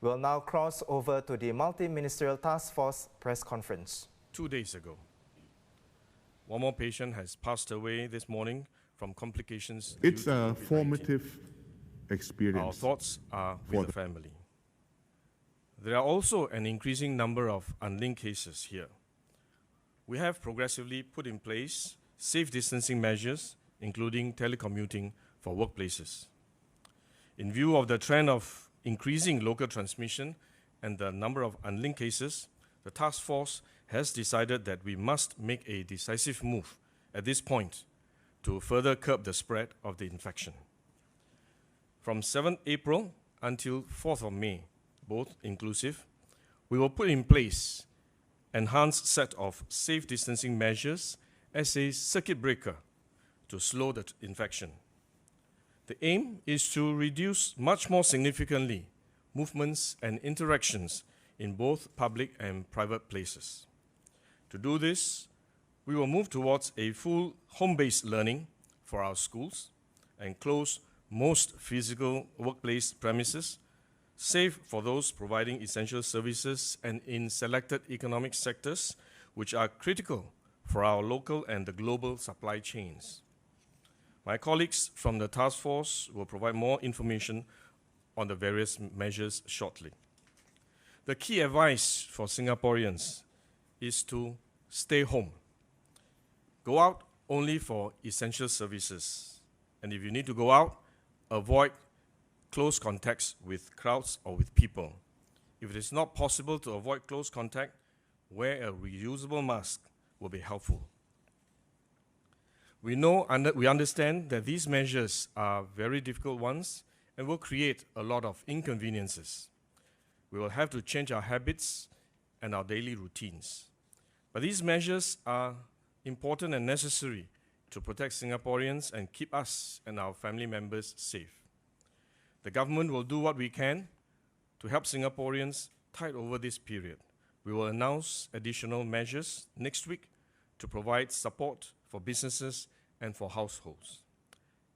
We'll now cross over to the multi-ministerial task force press conference. 2 days ago, one more patient has passed away this morning from complications It's due to a COVID-19. formative experience. Our thoughts are with the family. There are also an increasing number of unlinked cases here. We have progressively put in place safe distancing measures, including telecommuting for workplaces. In view of the trend of increasing local transmission and the number of unlinked cases, the task force has decided that we must make a decisive move at this point to further curb the spread of the infection. From 7th April until 4th of May, both inclusive, we will put in place enhanced set of safe distancing measures as a circuit breaker to slow the infection. The aim is to reduce much more significantly movements and interactions in both public and private places. To do this, we will move towards a full home-based learning for our schools and close most physical workplace premises, save for those providing essential services and in selected economic sectors which are critical for our local and the global supply chains. My colleagues from the task force will provide more information on the various measures shortly. The key advice for Singaporeans is to stay home. Go out only for essential services. And if you need to go out, avoid close contacts with crowds or with people. If it is not possible to avoid close contact, wear a reusable mask will be helpful. We understand that these measures are very difficult ones and will create a lot of inconveniences. We will have to change our habits and our daily routines. But these measures are important and necessary to protect Singaporeans and keep us and our family members safe. The government will do what we can to help Singaporeans tide over this period. We will announce additional measures next week to provide support for businesses and for households.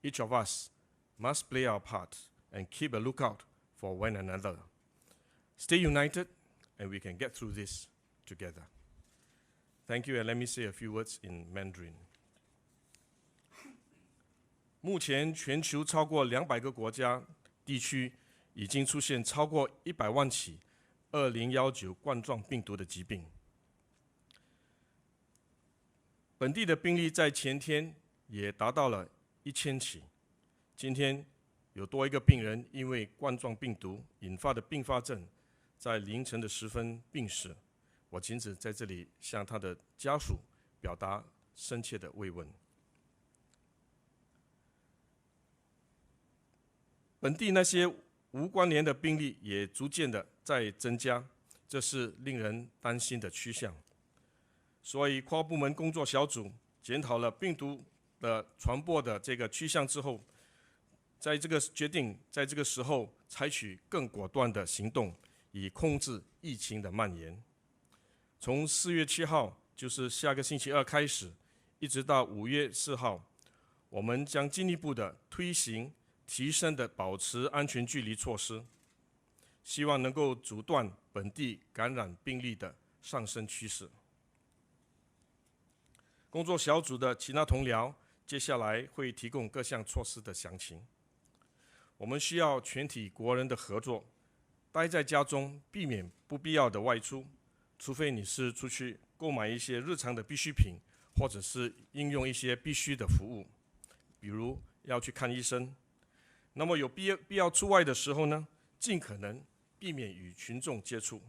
Each of us must play our part and keep a lookout for one another. Stay united, and we can get through this together. Thank you, and let me say a few words in Mandarin. 目前全球超过200个国家地区已经出现超过100万起2019冠状病毒的疾病。本地的病例在前天也达到了1000起。今天有多一个病人因为冠状病毒引发的并发症，在凌晨的时分病逝。我仅此在这里向他的家属表达深切的慰问。本地那些无关联的病例也逐渐的在增加，这是令人担心的趋向。所以跨部门工作小组检讨了病毒的传播的这个趋向之后，决定在这个时候采取更果断的行动，以控制疫情的蔓延。从4月7号，就是下个星期二开始，一直到5月4号，我们将进一步的推行提升的保持安全距离措施，希望能够阻断本地感染病例的上升趋势。工作小组的其他同僚接下来会提供各项措施的详情。我们需要全体国人的合作，待在家中，避免不必要的外出，除非你是出去购买一些日常的必需品，或者是应用一些必须的服务，比如要去看医生。那么有必要出外的时候呢，尽可能避免与群众接触。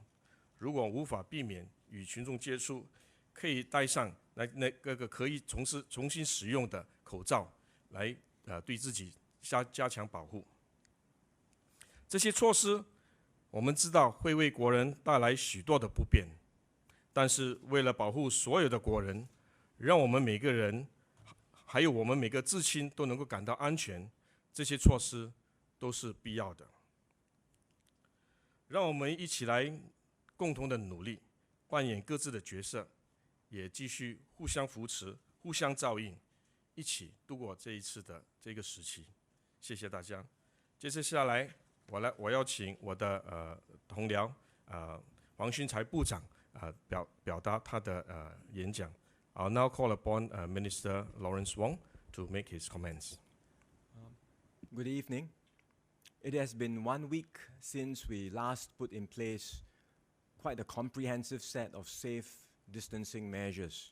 如果无法避免与群众接触，可以戴上那个可以重新使用的口罩，来对自己加强保护。这些措施我们知道会为国人带来许多的不便，但是为了保护所有的国人，让我们每个人还有我们每个至亲都能够感到安全，这些措施都是必要的。让我们一起来共同的努力，扮演各自的角色，也继续互相扶持、互相照应，一起度过这一次的这个时期。谢谢大家。接着下来，我要请我的同僚黃宣財部長表達他的演講。I'll now call upon Minister Lawrence Wong to make his comments. Good evening. It has been 1 week since we last put in place quite a comprehensive set of safe distancing measures.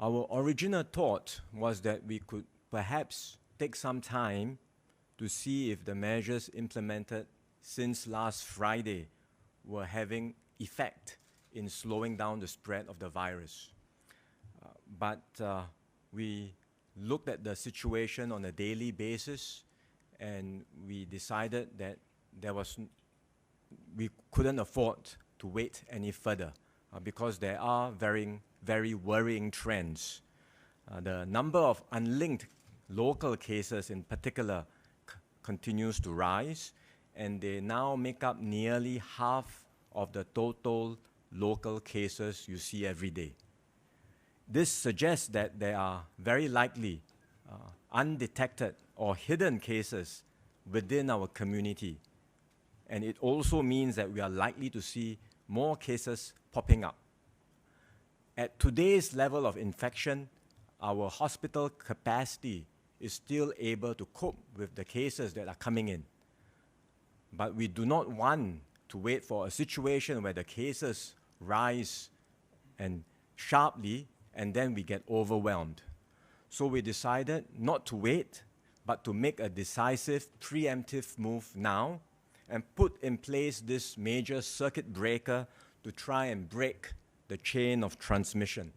Our original thought was that we could perhaps take some time to see if the measures implemented since last Friday were having effect in slowing down the spread of the virus. But we looked at the situation on a daily basis, and we decided that we couldn't afford to wait any further because there are very worrying trends. The number of unlinked local cases in particular continues to rise, and they now make up nearly half of the total local cases you see every day. This suggests that there are very likely undetected or hidden cases within our community. And it also means that we are likely to see more cases popping up. At today's level of infection, our hospital capacity is still able to cope with the cases that are coming in. But we do not want to wait for a situation where the cases rise and sharply, and then we get overwhelmed. So we decided not to wait, but to make a decisive, preemptive move now and put in place this major circuit breaker to try and break the chain of transmission.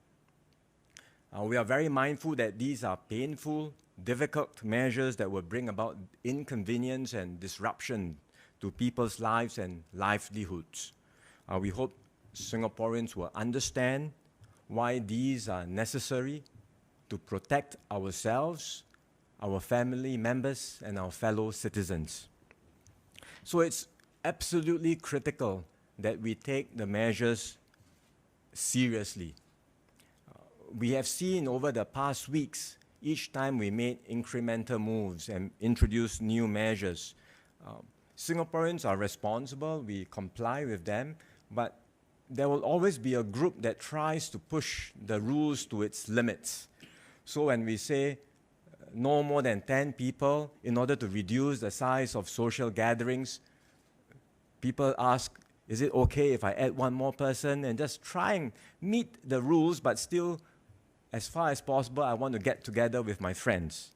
We are very mindful that these are painful, difficult measures that will bring about inconvenience and disruption to people's lives and livelihoods. We hope Singaporeans will understand why these are necessary to protect ourselves, our family members, and our fellow citizens. So it's absolutely critical that we take the measures seriously. We have seen over the past weeks, each time we made incremental moves and introduced new measures, Singaporeans are responsible, we comply with them, but there will always be a group that tries to push the rules to its limits. So when we say no more than 10 people in order to reduce the size of social gatherings, people ask, is it okay if I add one more person, and just try and meet the rules, but still, as far as possible, I want to get together with my friends.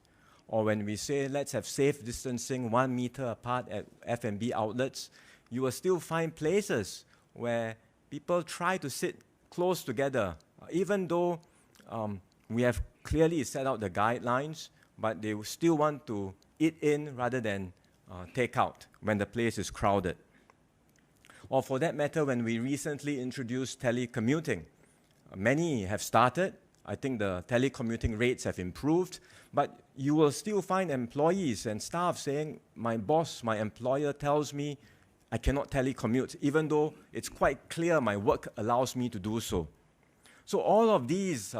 Or when we say, let's have safe distancing 1 meter apart at F&B outlets, you will still find places where people try to sit close together, even though we have clearly set out the guidelines, but they still want to eat in rather than take out when the place is crowded. Or for that matter, when we recently introduced telecommuting, many have started. I think the telecommuting rates have improved, but you will still find employees and staff saying, my boss, my employer tells me I cannot telecommute, even though it's quite clear my work allows me to do so. So all of these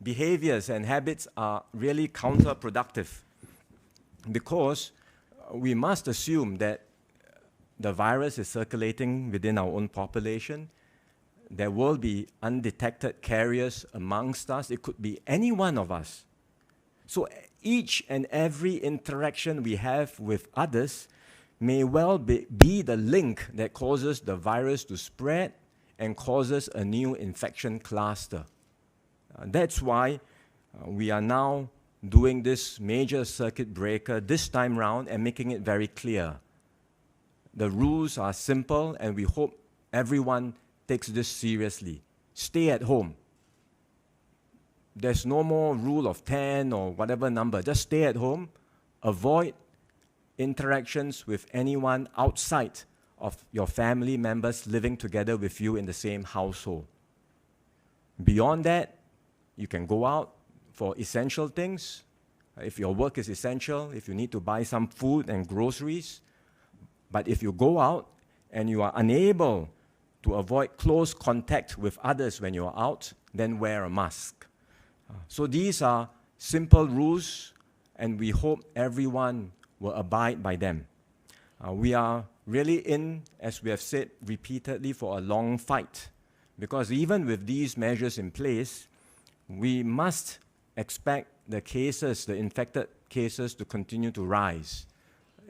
behaviors and habits are really counterproductive, because we must assume that the virus is circulating within our own population. There will be undetected carriers amongst us. It could be any one of us. So each and every interaction we have with others may well be the link that causes the virus to spread and causes a new infection cluster. That's why we are now doing this major circuit breaker this time round and making it very clear. The rules are simple, and we hope everyone takes this seriously. Stay at home. There's no more rule of 10 or whatever number. Just stay at home. Avoid interactions with anyone outside of your family members living together with you in the same household. Beyond that, you can go out for essential things. If your work is essential, if you need to buy some food and groceries. But if you go out and you are unable to avoid close contact with others when you're out, then wear a mask. So these are simple rules, and we hope everyone will abide by them. We are really in, as we have said repeatedly, for a long fight. Because even with these measures in place, we must expect the cases, the infected cases, to continue to rise.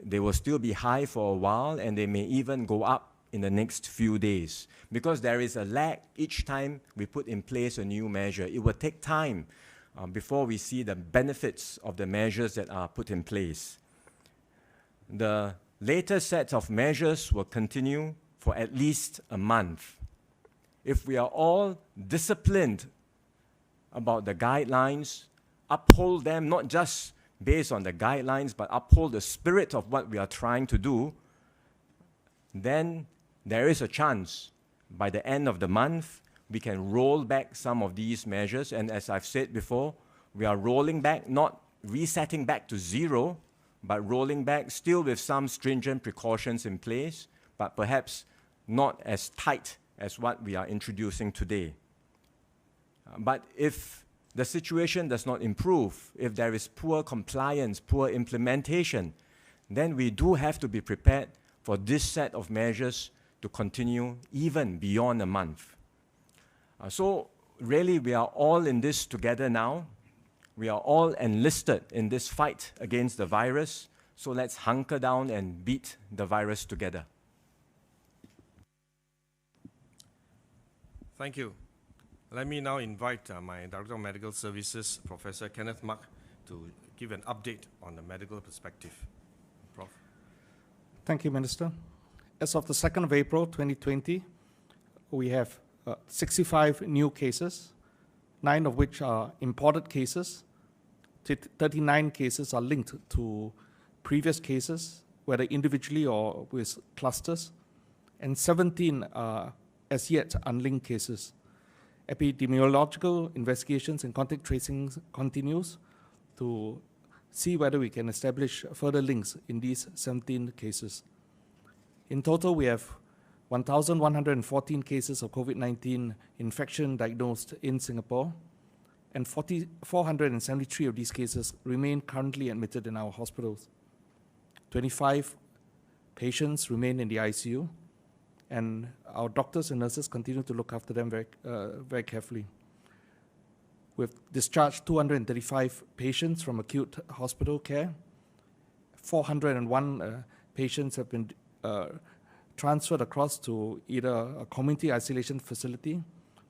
They will still be high for a while, and they may even go up in the next few days. Because there is a lag each time we put in place a new measure. It will take time before we see the benefits of the measures that are put in place. The latest set of measures will continue for at least a month. If we are all disciplined about the guidelines, uphold them not just based on the guidelines, but uphold the spirit of what we are trying to do, then there is a chance by the end of the month we can roll back some of these measures. And as I've said before, we are rolling back, not resetting back to zero, but rolling back still with some stringent precautions in place, but perhaps not as tight as what we are introducing today. But if the situation does not improve, if there is poor compliance, poor implementation, then we do have to be prepared for this set of measures to continue even beyond a month. So really, we are all in this together now. We are all enlisted in this fight against the virus. So let's hunker down and beat the virus together. Thank you. Let me now invite my Director of Medical Services, Professor Kenneth Mak, to give an update on the medical perspective. Prof. Thank you, Minister. As of the 2nd of April 2020, we have 65 new cases, 9 of which are imported cases. 39 cases are linked to previous cases, whether individually or with clusters, and 17 are as yet unlinked cases. Epidemiological investigations and contact tracing continues to see whether we can establish further links in these 17 cases. In total, we have 1,114 cases of COVID-19 infection diagnosed in Singapore, and 473 of these cases remain currently admitted in our hospitals. 25 patients remain in the ICU, and our doctors and nurses continue to look after them very carefully. We've discharged 235 patients from acute hospital care. 401 patients have been transferred across to either a community isolation facility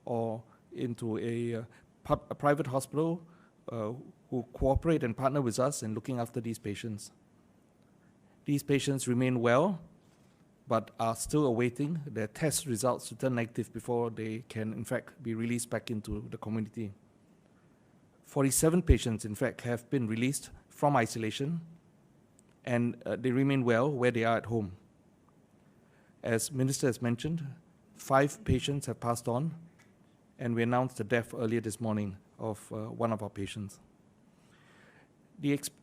or into a private hospital who cooperate and partner with us in looking after these patients. These patients remain well, but are still awaiting their test results to turn negative before they can, in fact, be released back into the community. 47 patients, in fact, have been released from isolation, and they remain well where they are at home. As Minister has mentioned, 5 patients have passed on, and we announced the death earlier this morning of one of our patients.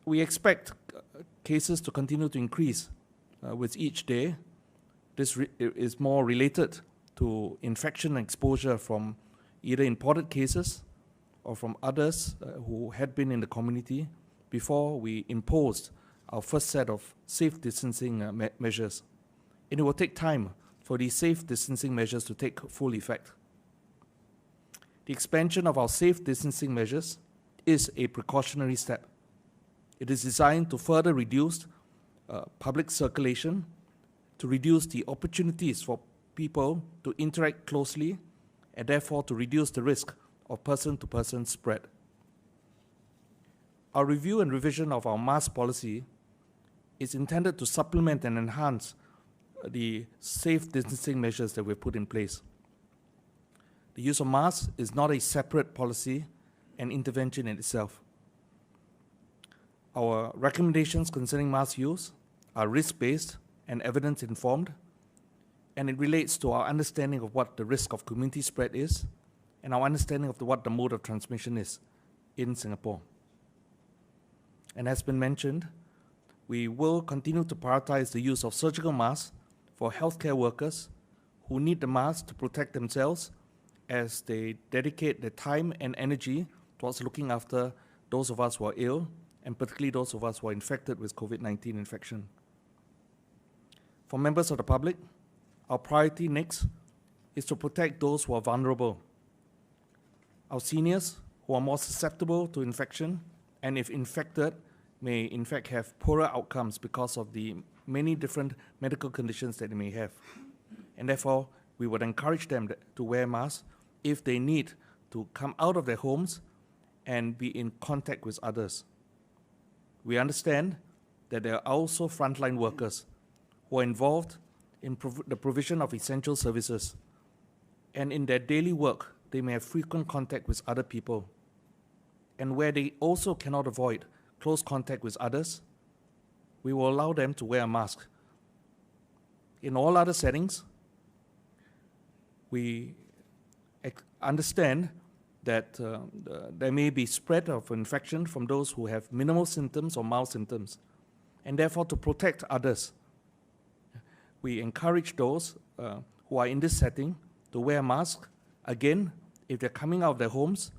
We expect cases to continue to increase with each day. This is more related to infection and exposure from either imported cases or from others who had been in the community before we imposed our first set of safe distancing measures. And it will take time for these safe distancing measures to take full effect. The expansion of our safe distancing measures is a precautionary step. It is designed to further reduce public circulation, to reduce the opportunities for people to interact closely, and therefore to reduce the risk of person-to-person spread. Our review and revision of our mask policy is intended to supplement and enhance the safe distancing measures that we've put in place. The use of masks is not a separate policy and intervention in itself. Our recommendations concerning mask use are risk-based and evidence-informed, and it relates to our understanding of what the risk of community spread is and our understanding of what the mode of transmission is in Singapore. And as been mentioned, we will continue to prioritize the use of surgical masks for healthcare workers who need the mask to protect themselves as they dedicate their time and energy towards looking after those of us who are ill, and particularly those of us who are infected with COVID-19 infection. For members of the public, our priority next is to protect those who are vulnerable. Our seniors who are more susceptible to infection and if infected may in fact have poorer outcomes because of the many different medical conditions that they may have. And therefore, we would encourage them to wear masks if they need to come out of their homes and be in contact with others. We understand that there are also frontline workers who are involved in the provision of essential services, and in their daily work, they may have frequent contact with other people. And where they also cannot avoid close contact with others, we will allow them to wear a mask. In all other settings, we understand that there may be spread of infection from those who have minimal symptoms or mild symptoms. And therefore, to protect others, we encourage those who are in this setting to wear a mask, again, if they're coming out of their homes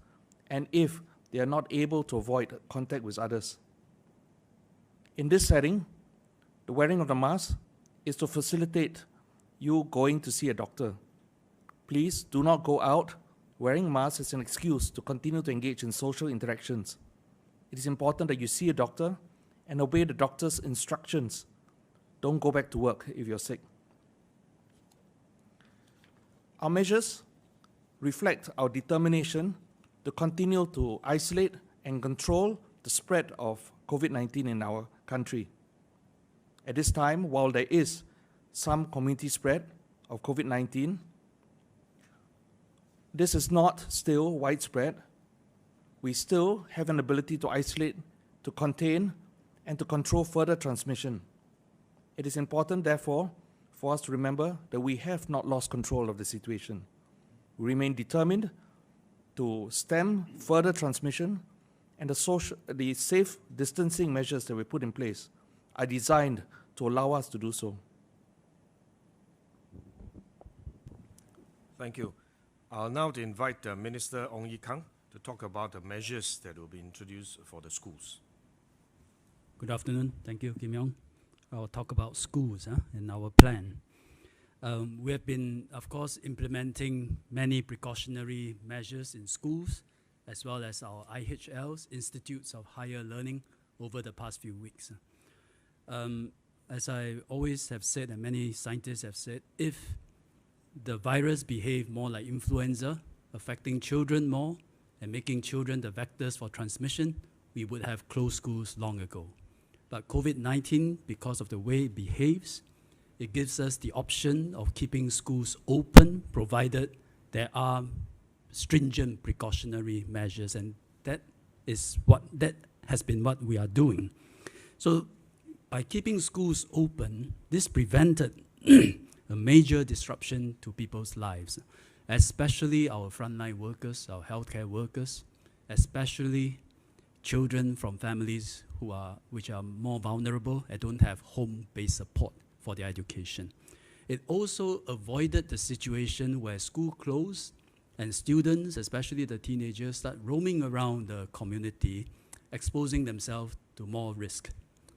and if they are not able to avoid contact with others. In this setting, the wearing of the mask is to facilitate you going to see a doctor. Please do not go out wearing masks as an excuse to continue to engage in social interactions. It is important that you see a doctor and obey the doctor's instructions. Don't go back to work if you're sick. Our measures reflect our determination to continue to isolate and control the spread of COVID-19 in our country. At this time, while there is some community spread of COVID-19, this is not still widespread. We still have an ability to isolate, to contain, and to control further transmission. It is important, therefore, for us to remember that we have not lost control of the situation. We remain determined to stem further transmission, and the safe distancing measures that we put in place are designed to allow us to do so. Thank you. I'll now invite Minister Ong Ye Kung to talk about the measures that will be introduced for the schools. Good afternoon. Thank you, Kim Yong. I'll talk about schools and our plan. We have been, of course, implementing many precautionary measures in schools, as well as our IHLs, Institutes of Higher Learning, over the past few weeks. As I always have said, and many scientists have said, if the virus behaved more like influenza, affecting children more and making children the vectors for transmission, we would have closed schools long ago. But COVID-19, because of the way it behaves, it gives us the option of keeping schools open, provided there are stringent precautionary measures, and that has been what we are doing. So by keeping schools open, this prevented a major disruption to people's lives, especially our frontline workers, our healthcare workers, especially children from families which are more vulnerable and don't have home-based support for their education. It also avoided the situation where school closed and students, especially the teenagers, start roaming around the community, exposing themselves to more risk.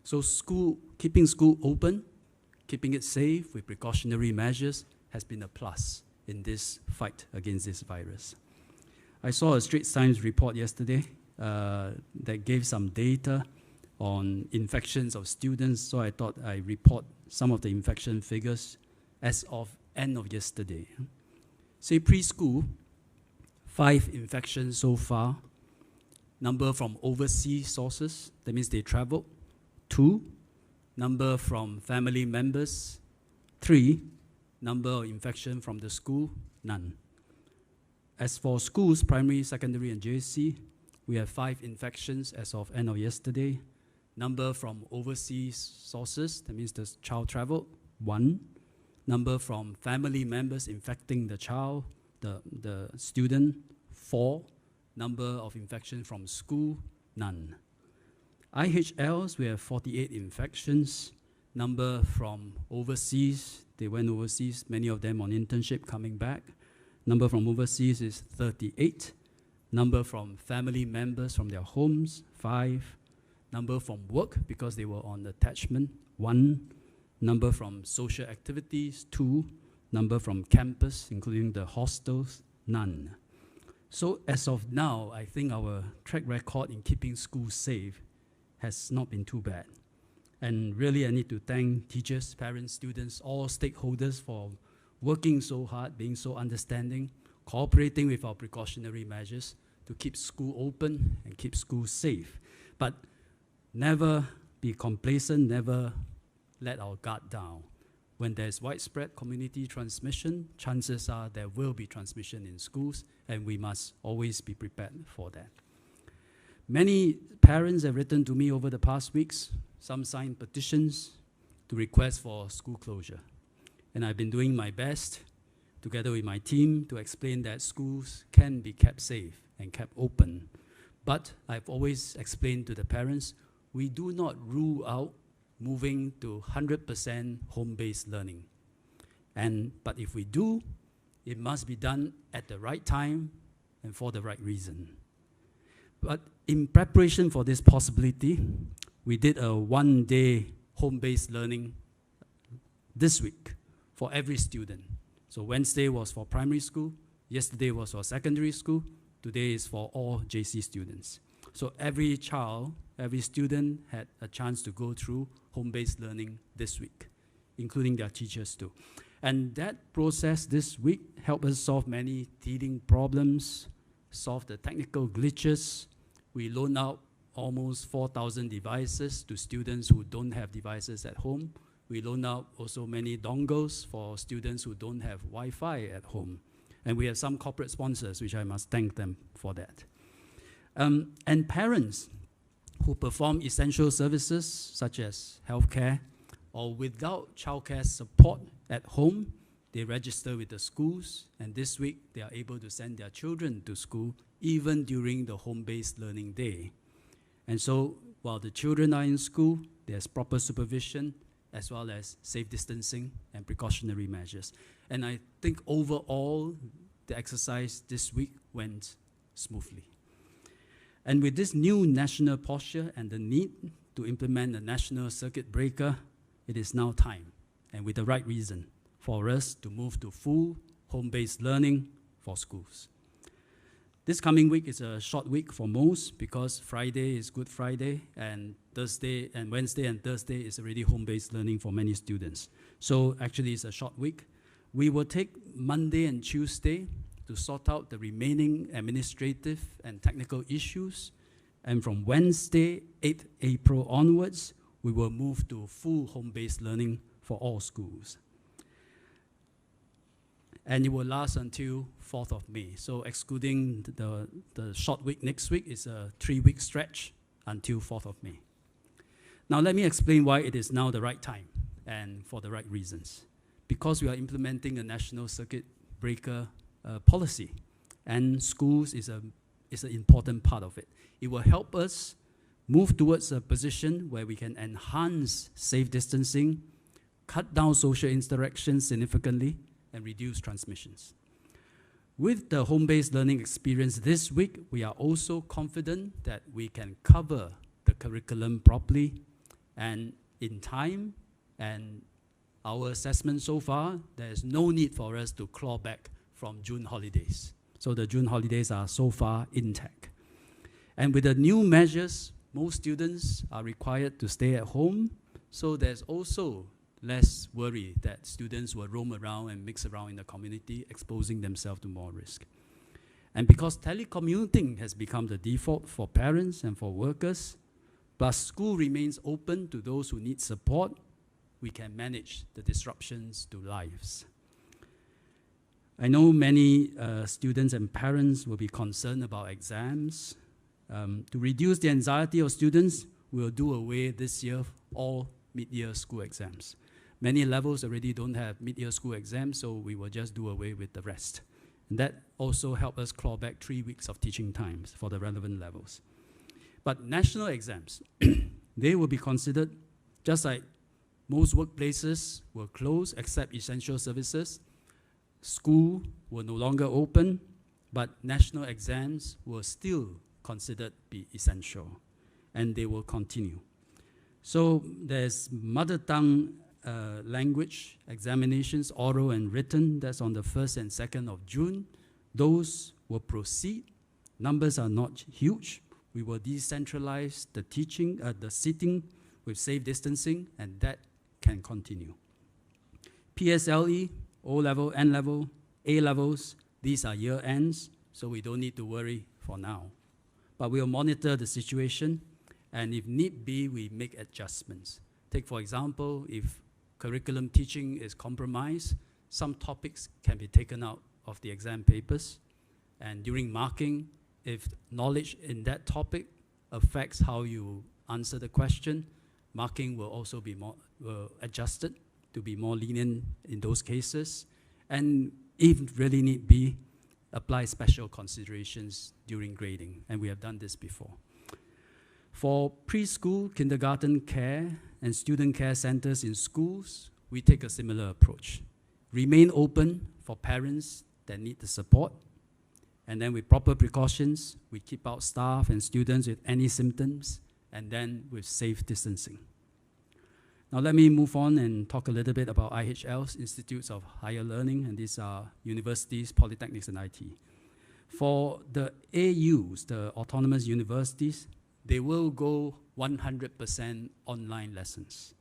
So keeping school open, keeping it safe with precautionary measures has been a plus in this fight against this virus. I saw a Straits Times report yesterday that gave some data on infections of students, so I thought I'd report some of the infection figures as of end of yesterday. Say preschool, 5 infections so far. Number from overseas sources, that means they traveled, 2. Number from family members, 3. Number of infection from the school, none. As for schools, primary, secondary, and JC, we have 5 infections as of end of yesterday. Number from overseas sources, that means the child traveled, 1. Number from family members infecting the child, the student, 4. Number of infection from school, none. IHLs, we have 48 infections. Number from overseas, they went overseas, many of them on internship coming back. Number from overseas is 38. Number from family members from their homes, 5. Number from work, because they were on attachment, 1. number from social activities, 2, number from campus, including the hostels, none. So as of now, I think our track record in keeping schools safe has not been too bad. And really, I need to thank teachers, parents, students, all stakeholders for working so hard, being so understanding, cooperating with our precautionary measures to keep school open and keep schools safe. But never be complacent, never let our guard down. When there's widespread community transmission, chances are there will be transmission in schools, and we must always be prepared for that. Many parents have written to me over the past weeks. Some signed petitions to request for school closure. And I've been doing my best, together with my team, to explain that schools can be kept safe and kept open. But I've always explained to the parents, we do not rule out moving to 100% home-based learning. But if we do, it must be done at the right time and for the right reason. But in preparation for this possibility, we did a one-day home-based learning this week for every student. So Wednesday was for primary school, yesterday was for secondary school, today is for all JC students. So every child, every student had a chance to go through home-based learning this week, including their teachers too. And that process this week helped us solve many teething problems, solve the technical glitches. We loaned out almost 4,000 devices to students who don't have devices at home. We loan out also many dongles for students who don't have Wi-Fi at home. And we have some corporate sponsors, which I must thank them for that. And parents who perform essential services such as healthcare or without childcare support at home, they register with the schools, and this week they are able to send their children to school even during the home-based learning day. And so while the children are in school, there's proper supervision as well as safe distancing and precautionary measures. And I think overall, the exercise this week went smoothly. And with this new national posture and the need to implement a national circuit breaker, it is now time, and with the right reason, for us to move to full home-based learning for schools. This coming week is a short week for most because Friday is Good Friday, and Thursday and Wednesday and Thursday is already home-based learning for many students. So actually it's a short week. We will take Monday and Tuesday to sort out the remaining administrative and technical issues. And from Wednesday, 8th April onwards, we will move to full home-based learning for all schools. And it will last until 4th of May. So excluding the short week next week, is a 3-week stretch until 4th of May. Now let me explain why it is now the right time and for the right reasons. Because we are implementing a national circuit breaker policy, and schools is an important part of it. It will help us move towards a position where we can enhance safe distancing, cut down social interactions significantly, and reduce transmissions. With the home-based learning experience this week, we are also confident that we can cover the curriculum properly and in time, and our assessment so far, there is no need for us to claw back from June holidays. So the June holidays are so far intact. And with the new measures, most students are required to stay at home, so there's also less worry that students will roam around and mix around in the community, exposing themselves to more risk. And because telecommuting has become the default for parents and for workers, plus school remains open to those who need support, we can manage the disruptions to lives. I know many students and parents will be concerned about exams. To reduce the anxiety of students, we'll do away this year all mid-year school exams. Many levels already don't have mid-year school exams, so we will just do away with the rest. And that also helped us claw back 3 weeks of teaching times for the relevant levels. But national exams, they will be considered just like most workplaces will close except essential services. School will no longer open, but national exams will still considered be essential, and they will continue. So there's mother tongue language examinations, oral and written, that's on the 1st and 2nd of June. Those will proceed. Numbers are not huge. We will decentralize the teaching, the sitting with safe distancing, and that can continue. PSLE, O-level, N-level, A-levels, these are year ends, so we don't need to worry for now. But we'll monitor the situation, and if need be, we make adjustments. Take, for example, if curriculum teaching is compromised, some topics can be taken out of the exam papers. And during marking, if knowledge in that topic affects how you answer the question, marking will also be more adjusted to be more lenient in those cases. And if really need be, apply special considerations during grading. And we have done this before. For preschool, kindergarten care, and student care centers in schools, we take a similar approach. Remain open for parents that need the support. And then with proper precautions, we keep out staff and students with any symptoms, and then with safe distancing. Now let me move on and talk a little bit about IHLs, Institutes of Higher Learning, and these are universities, polytechnics, and IT. For the AUs, the autonomous universities, they will go 100% online lessons.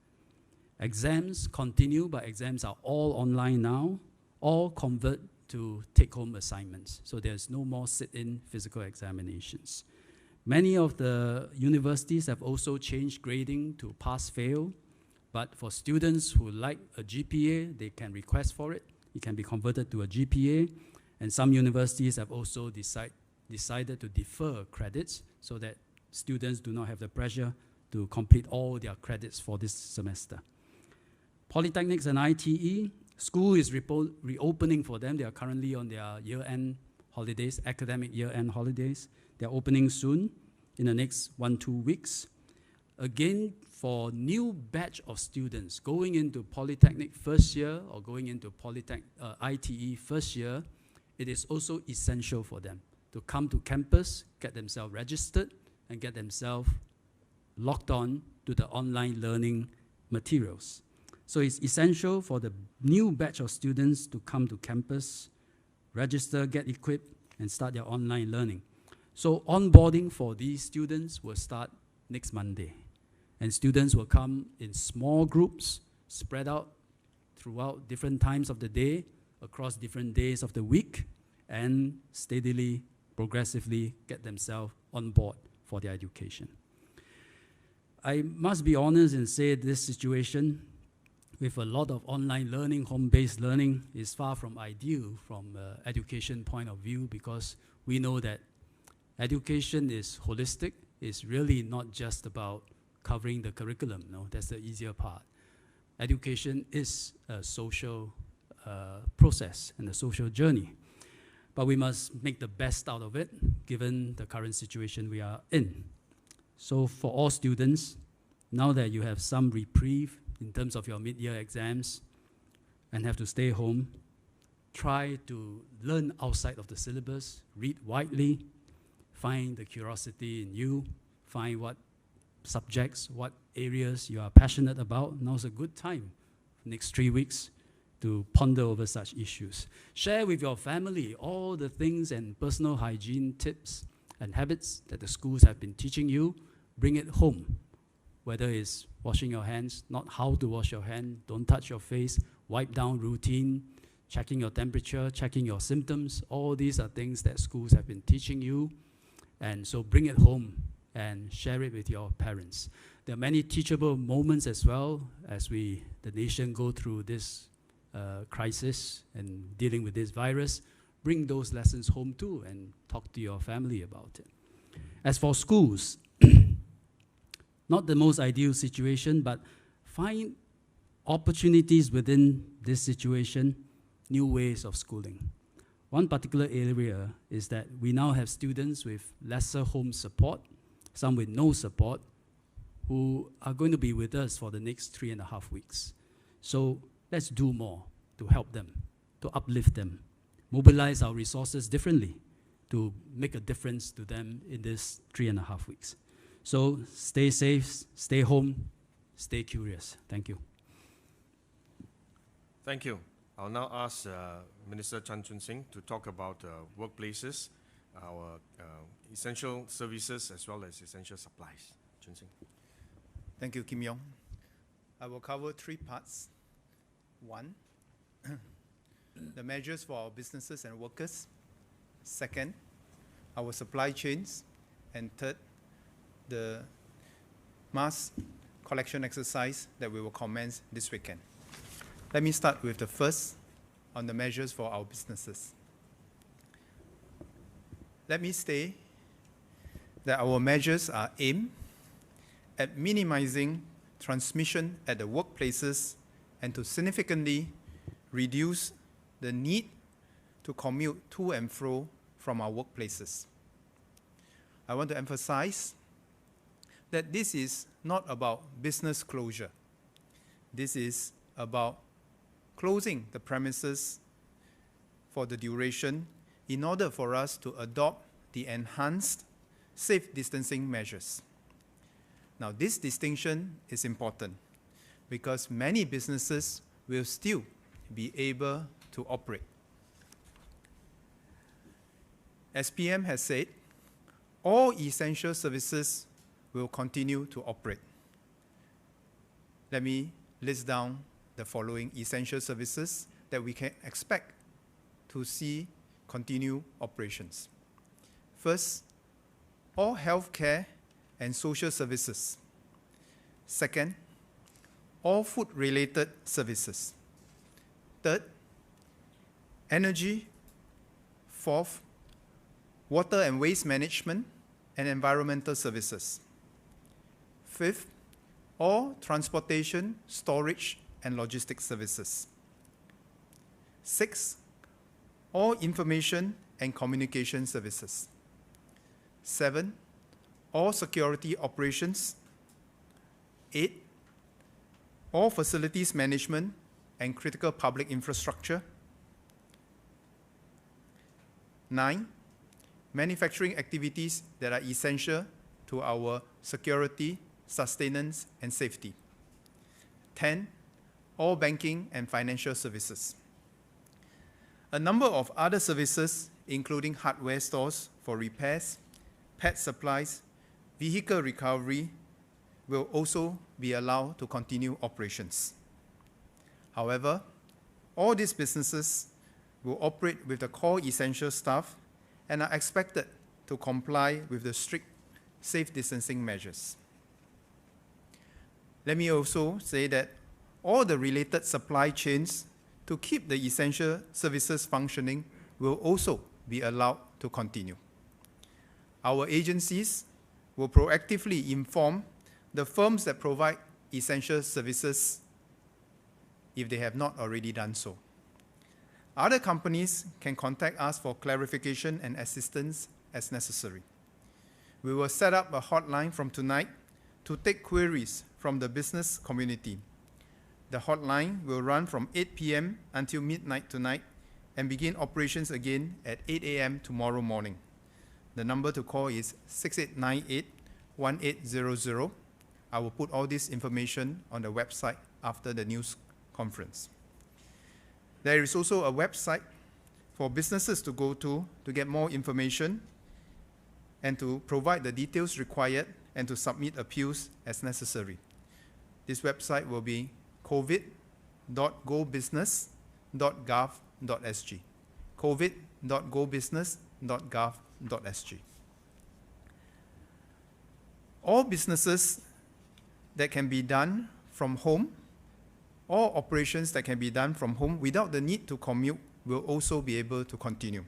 Exams continue, but exams are all online now, all convert to take-home assignments. So there's no more sit-in physical examinations. Many of the universities have also changed grading to pass-fail, but for students who like a GPA, they can request for it. It can be converted to a GPA, and some universities have also decided to defer credits so that students do not have the pressure to complete all their credits for this semester. Polytechnics and ITE, school is reopening for them. They are currently on their year-end holidays, academic year-end holidays. They're opening soon, in the next 1-2 weeks. Again, for new batch of students going into Polytechnic first year or going into ITE first year, it is also essential for them to come to campus, get themselves registered, and get themselves locked on to the online learning materials. So it's essential for the new batch of students to come to campus, register, get equipped, and start their online learning. So onboarding for these students will start next Monday. And students will come in small groups, spread out throughout different times of the day, across different days of the week, and steadily, progressively get themselves on board for their education. I must be honest and say this situation with a lot of online learning, home-based learning, is far from ideal from an education point of view, because we know that education is holistic. It's really not just about covering the curriculum. No, that's the easier part. Education is a social process and a social journey. But we must make the best out of it, given the current situation we are in. So for all students, now that you have some reprieve in terms of your mid-year exams and have to stay home, try to learn outside of the syllabus, read widely, find the curiosity in you, find what subjects, what areas you are passionate about. Now's a good time, next 3 weeks, to ponder over such issues. Share with your family all the things and personal hygiene tips and habits that the schools have been teaching you. Bring it home, whether it's washing your hands, not how to wash your hand, don't touch your face, wipe down routine, checking your temperature, checking your symptoms. All these are things that schools have been teaching you. And so bring it home and share it with your parents. There are many teachable moments as well as the nation go through this crisis and dealing with this virus. Bring those lessons home too and talk to your family about it. As for schools, not the most ideal situation, but find opportunities within this situation, new ways of schooling. One particular area is that we now have students with lesser home support, some with no support, who are going to be with us for the next 3.5 weeks. So let's do more to help them, to uplift them, mobilize our resources differently to make a difference to them in this 3.5 weeks. So stay safe, stay home, stay curious. Thank you. Thank you. I'll now ask Minister Chan Chun Sing to talk about workplaces, our essential services as well as essential supplies. Chun Sing. Thank you, Kim Yong. I will cover 3 parts. 1, the measures for our businesses and workers. 2nd, our supply chains. And 3rd, the mass collection exercise that we will commence this weekend. Let me start with the first on the measures for our businesses. Let me say that our measures are aimed at minimizing transmission at the workplaces and to significantly reduce the need to commute to and fro from our workplaces. I want to emphasize that this is not about business closure. This is about closing the premises for the duration in order for us to adopt the enhanced safe distancing measures. Now, this distinction is important because many businesses will still be able to operate. As PM has said, all essential services will continue to operate. Let me list down the following essential services that we can expect to see continue operations. First, all healthcare and social services. Second, all food-related services. Third, energy. Fourth, water and waste management and environmental services. Fifth, all transportation, storage, and logistics services. 6, all information and communication services. 7, all security operations. 8, all facilities management and critical public infrastructure. 9, manufacturing activities that are essential to our security, sustenance, and safety. 10, all banking and financial services. A number of other services, including hardware stores for repairs, pet supplies, vehicle recovery, will also be allowed to continue operations. However, all these businesses will operate with the core essential staff and are expected to comply with the strict safe distancing measures. Let me also say that all the related supply chains to keep the essential services functioning will also be allowed to continue. Our agencies will proactively inform the firms that provide essential services if they have not already done so. Other companies can contact us for clarification and assistance as necessary. We will set up a hotline from tonight to take queries from the business community. The hotline will run from 8 p.m. until midnight tonight and begin operations again at 8 a.m. tomorrow morning. The number to call is 6898-1800. I will put all this information on the website after the news conference. There is also a website for businesses to go to get more information and to provide the details required and to submit appeals as necessary. This website will be covid.gobusiness.gov.sg. covid.gobusiness.gov.sg. All businesses that can be done from home, all operations that can be done from home without the need to commute will also be able to continue.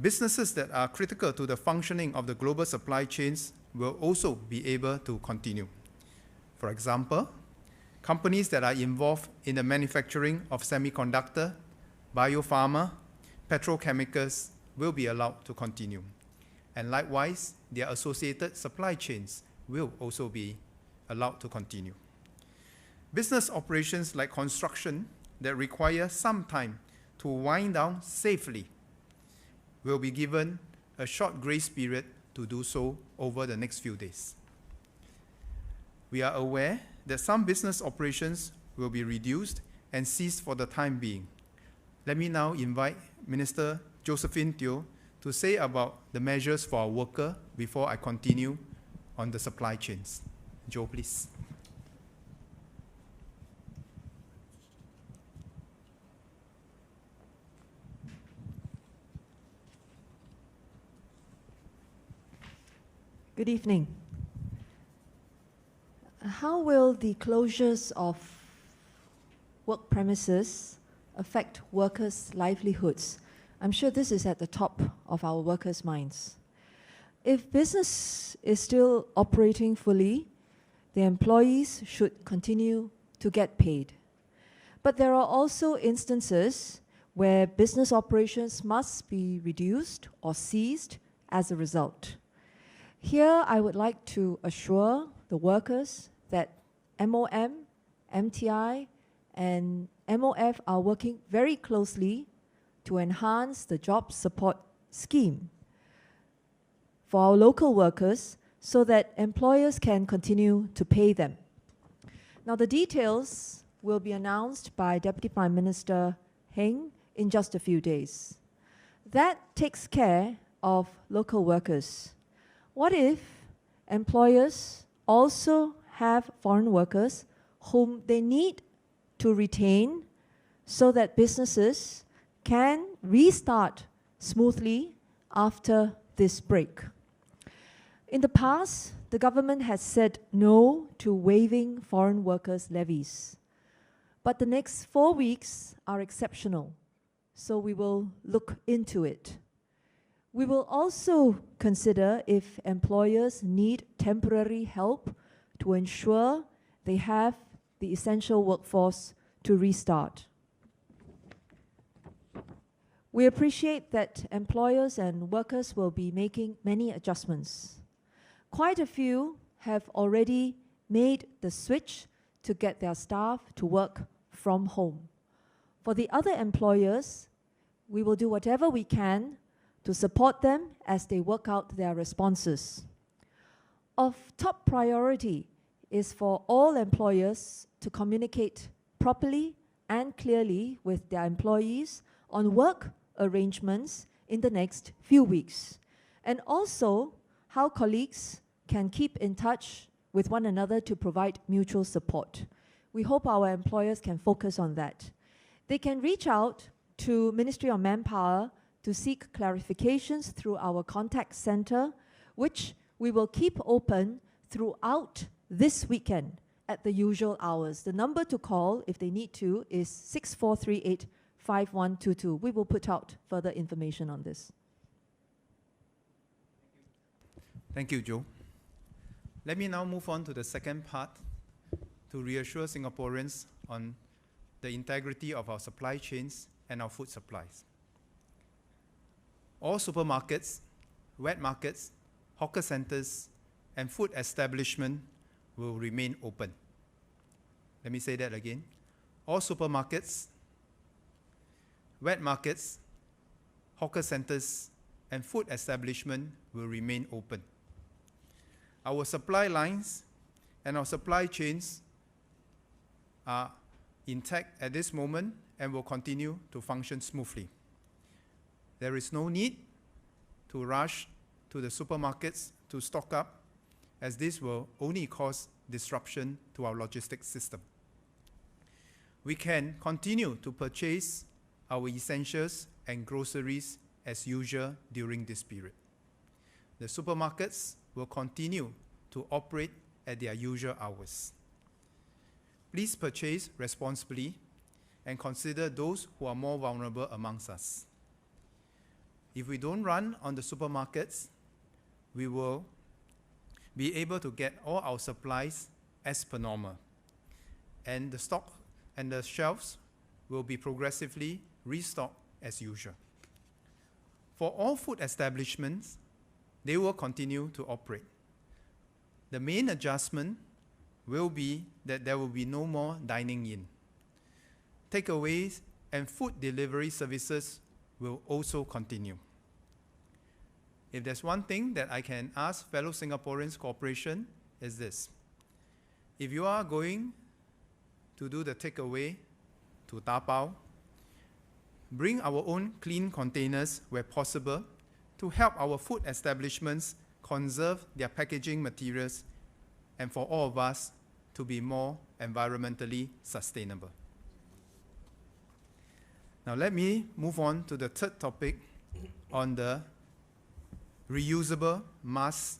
Businesses that are critical to the functioning of the global supply chains will also be able to continue. For example, companies that are involved in the manufacturing of semiconductor, biopharma, petrochemicals will be allowed to continue. And likewise, their associated supply chains will also be allowed to continue. Business operations like construction that require some time to wind down safely will be given a short grace period to do so over the next few days. We are aware that some business operations will be reduced and cease for the time being. Let me now invite Minister Josephine Teo to say about the measures for our worker before I continue on the supply chains. Joe, please. Good evening. How will the closures of work premises affect workers' livelihoods? I'm sure this is at the top of our workers' minds. If business is still operating fully, the employees should continue to get paid. But there are also instances where business operations must be reduced or ceased as a result. Here, I would like to assure the workers that MOM, MTI, and MOF are working very closely to enhance the job support scheme for our local workers so that employers can continue to pay them. Now, the details will be announced by Deputy Prime Minister Heng in just a few days. That takes care of local workers. What if employers also have foreign workers whom they need to retain so that businesses can restart smoothly after this break? In the past, the government has said no to waiving foreign workers' levies. But the next 4 weeks are exceptional, so we will look into it. We will also consider if employers need temporary help to ensure they have the essential workforce to restart. We appreciate that employers and workers will be making many adjustments. Quite a few have already made the switch to get their staff to work from home. For the other employers, we will do whatever we can to support them as they work out their responses. Of top priority is for all employers to communicate properly and clearly with their employees on work arrangements in the next few weeks, and also how colleagues can keep in touch with one another to provide mutual support. We hope our employers can focus on that. They can reach out to Ministry of Manpower to seek clarifications through our contact center, which we will keep open throughout this weekend at the usual hours. The number to call, if they need to, is 6438-5122. We will put out further information on this. Thank you, Joe. Let me now move on to the second part to reassure Singaporeans on the integrity of our supply chains and our food supplies. All supermarkets, wet markets, hawker centers, and food establishments will remain open. Let me say that again. All supermarkets, wet markets, hawker centers, and food establishments will remain open. Our supply lines and our supply chains are intact at this moment and will continue to function smoothly. There is no need to rush to the supermarkets to stock up, as this will only cause disruption to our logistics system. We can continue to purchase our essentials and groceries as usual during this period. The supermarkets will continue to operate at their usual hours. Please purchase responsibly and consider those who are more vulnerable amongst us. If we don't run on the supermarkets, we will be able to get all our supplies as per normal. And the stock and the shelves will be progressively restocked as usual. For all food establishments, they will continue to operate. The main adjustment will be that there will be no more dining in. Takeaways and food delivery services will also continue. If there's one thing that I can ask fellow Singaporeans' cooperation, is this. If you are going to do the takeaway, to tapao, bring our own clean containers where possible to help our food establishments conserve their packaging materials and for all of us to be more environmentally sustainable. Now let me move on to the third topic on the reusable mask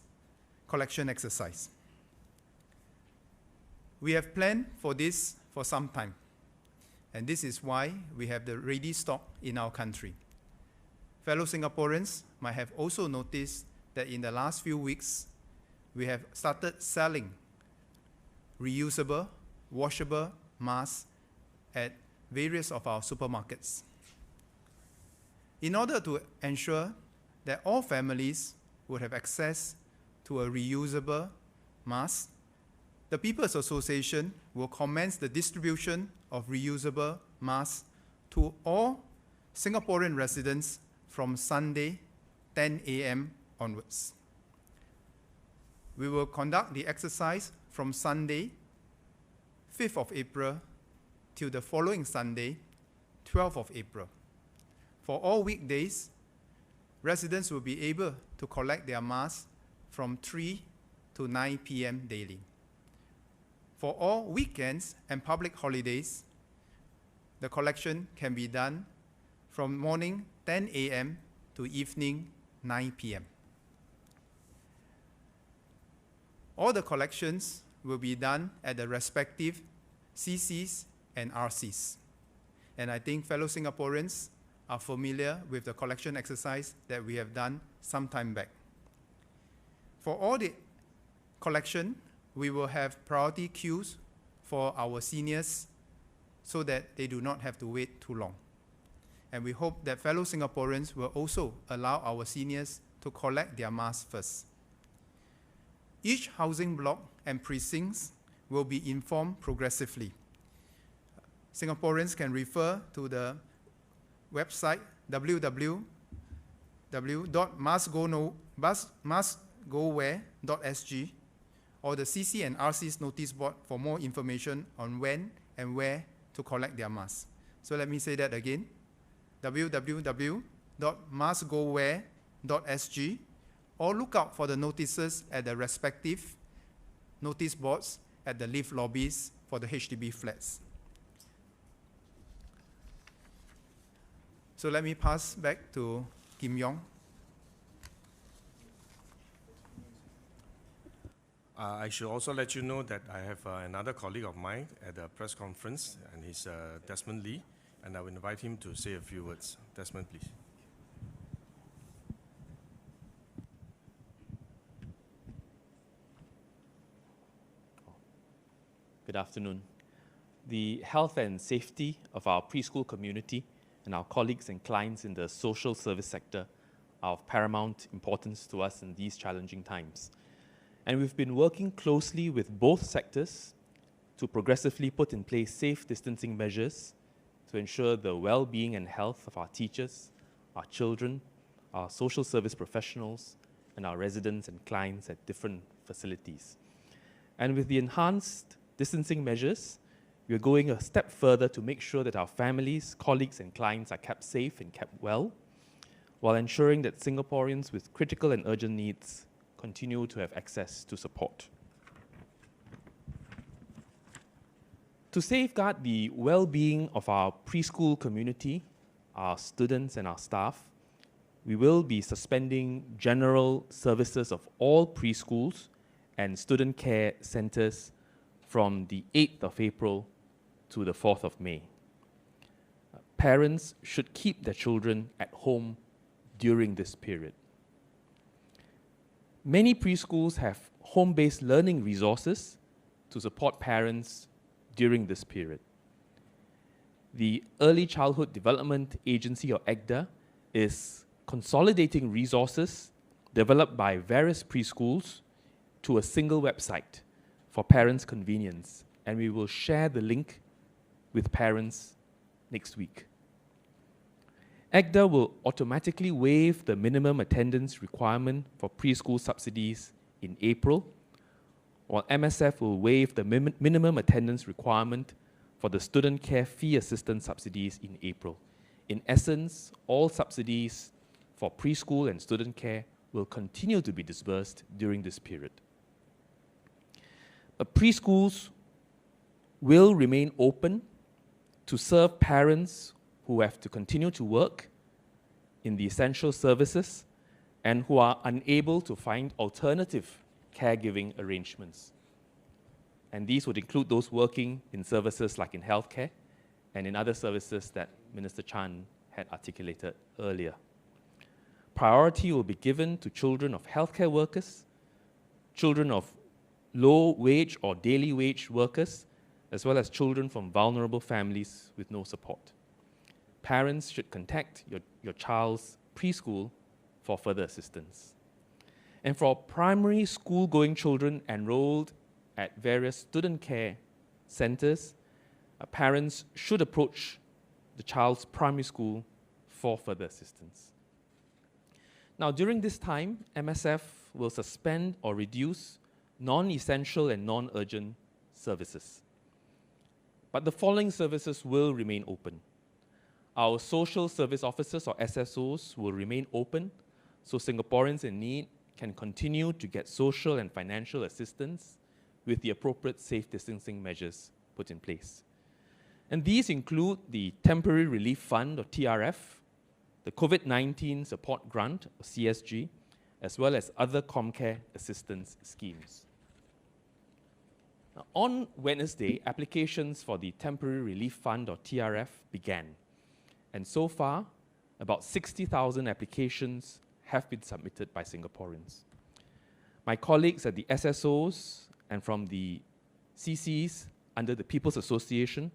collection exercise. We have planned for this for some time, and this is why we have the ready stock in our country. Fellow Singaporeans might have also noticed that in the last few weeks, we have started selling reusable, washable masks at various of our supermarkets. In order to ensure that all families would have access to a reusable mask, the People's Association will commence the distribution of reusable masks to all Singaporean residents from Sunday, 10 a.m. onwards. We will conduct the exercise from Sunday, 5th of April, till the following Sunday, 12th of April. For all weekdays, residents will be able to collect their masks from 3 to 9 p.m. daily. For all weekends and public holidays, the collection can be done from morning 10 a.m. to evening 9 p.m. All the collections will be done at the respective CCs and RCs. And I think fellow Singaporeans are familiar with the collection exercise that we have done some time back. For all the collection, we will have priority queues for our seniors so that they do not have to wait too long. And we hope that fellow Singaporeans will also allow our seniors to collect their masks first. Each housing block and precincts will be informed progressively. Singaporeans can refer to the website www.maskgoware.sg or the CC and RC's notice board for more information on when and where to collect their masks. So let me say that again, www.maskgoware.sg, or look out for the notices at the respective notice boards at the lift lobbies for the HDB flats. So let me pass back to Kim Yong. I should also let you know that I have another colleague of mine at the press conference, and he's Desmond Lee, and I will invite him to say a few words. Desmond, please. Good afternoon. The health and safety of our preschool community and our colleagues and clients in the social service sector are of paramount importance to us in these challenging times. And we've been working closely with both sectors to progressively put in place safe distancing measures to ensure the well-being and health of our teachers, our children, our social service professionals, and our residents and clients at different facilities. And with the enhanced distancing measures, we're going a step further to make sure that our families, colleagues, and clients are kept safe and kept well, while ensuring that Singaporeans with critical and urgent needs continue to have access to support. To safeguard the well-being of our preschool community, our students and our staff, we will be suspending general services of all preschools and student care centers from the 8th of April to the 4th of May. Parents should keep their children at home during this period. Many preschools have home-based learning resources to support parents during this period. The Early Childhood Development Agency, or ECDA, is consolidating resources developed by various preschools to a single website for parents' convenience, and we will share the link with parents next week. ECDA will automatically waive the minimum attendance requirement for preschool subsidies in April, while MSF will waive the minimum attendance requirement for the student care fee assistance subsidies in April. In essence, all subsidies for preschool and student care will continue to be disbursed during this period. But preschools will remain open to serve parents who have to continue to work in the essential services and who are unable to find alternative caregiving arrangements. And these would include those working in services like in healthcare and in other services that Minister Chan had articulated earlier. Priority will be given to children of healthcare workers, children of low-wage or daily wage workers, as well as children from vulnerable families with no support. Parents should contact your child's preschool for further assistance. And for primary school-going children enrolled at various student care centers, parents should approach the child's primary school for further assistance. Now, during this time, MSF will suspend or reduce non-essential and non-urgent services. But the following services will remain open. Our social service officers or SSOs will remain open so Singaporeans in need can continue to get social and financial assistance with the appropriate safe distancing measures put in place. And these include the Temporary Relief Fund or TRF, the COVID-19 Support Grant or CSG, as well as other ComCare assistance schemes. Now, on Wednesday, applications for the Temporary Relief Fund or TRF began. And so far, about 60,000 applications have been submitted by Singaporeans. My colleagues at the SSOs and from the CCs under the People's Association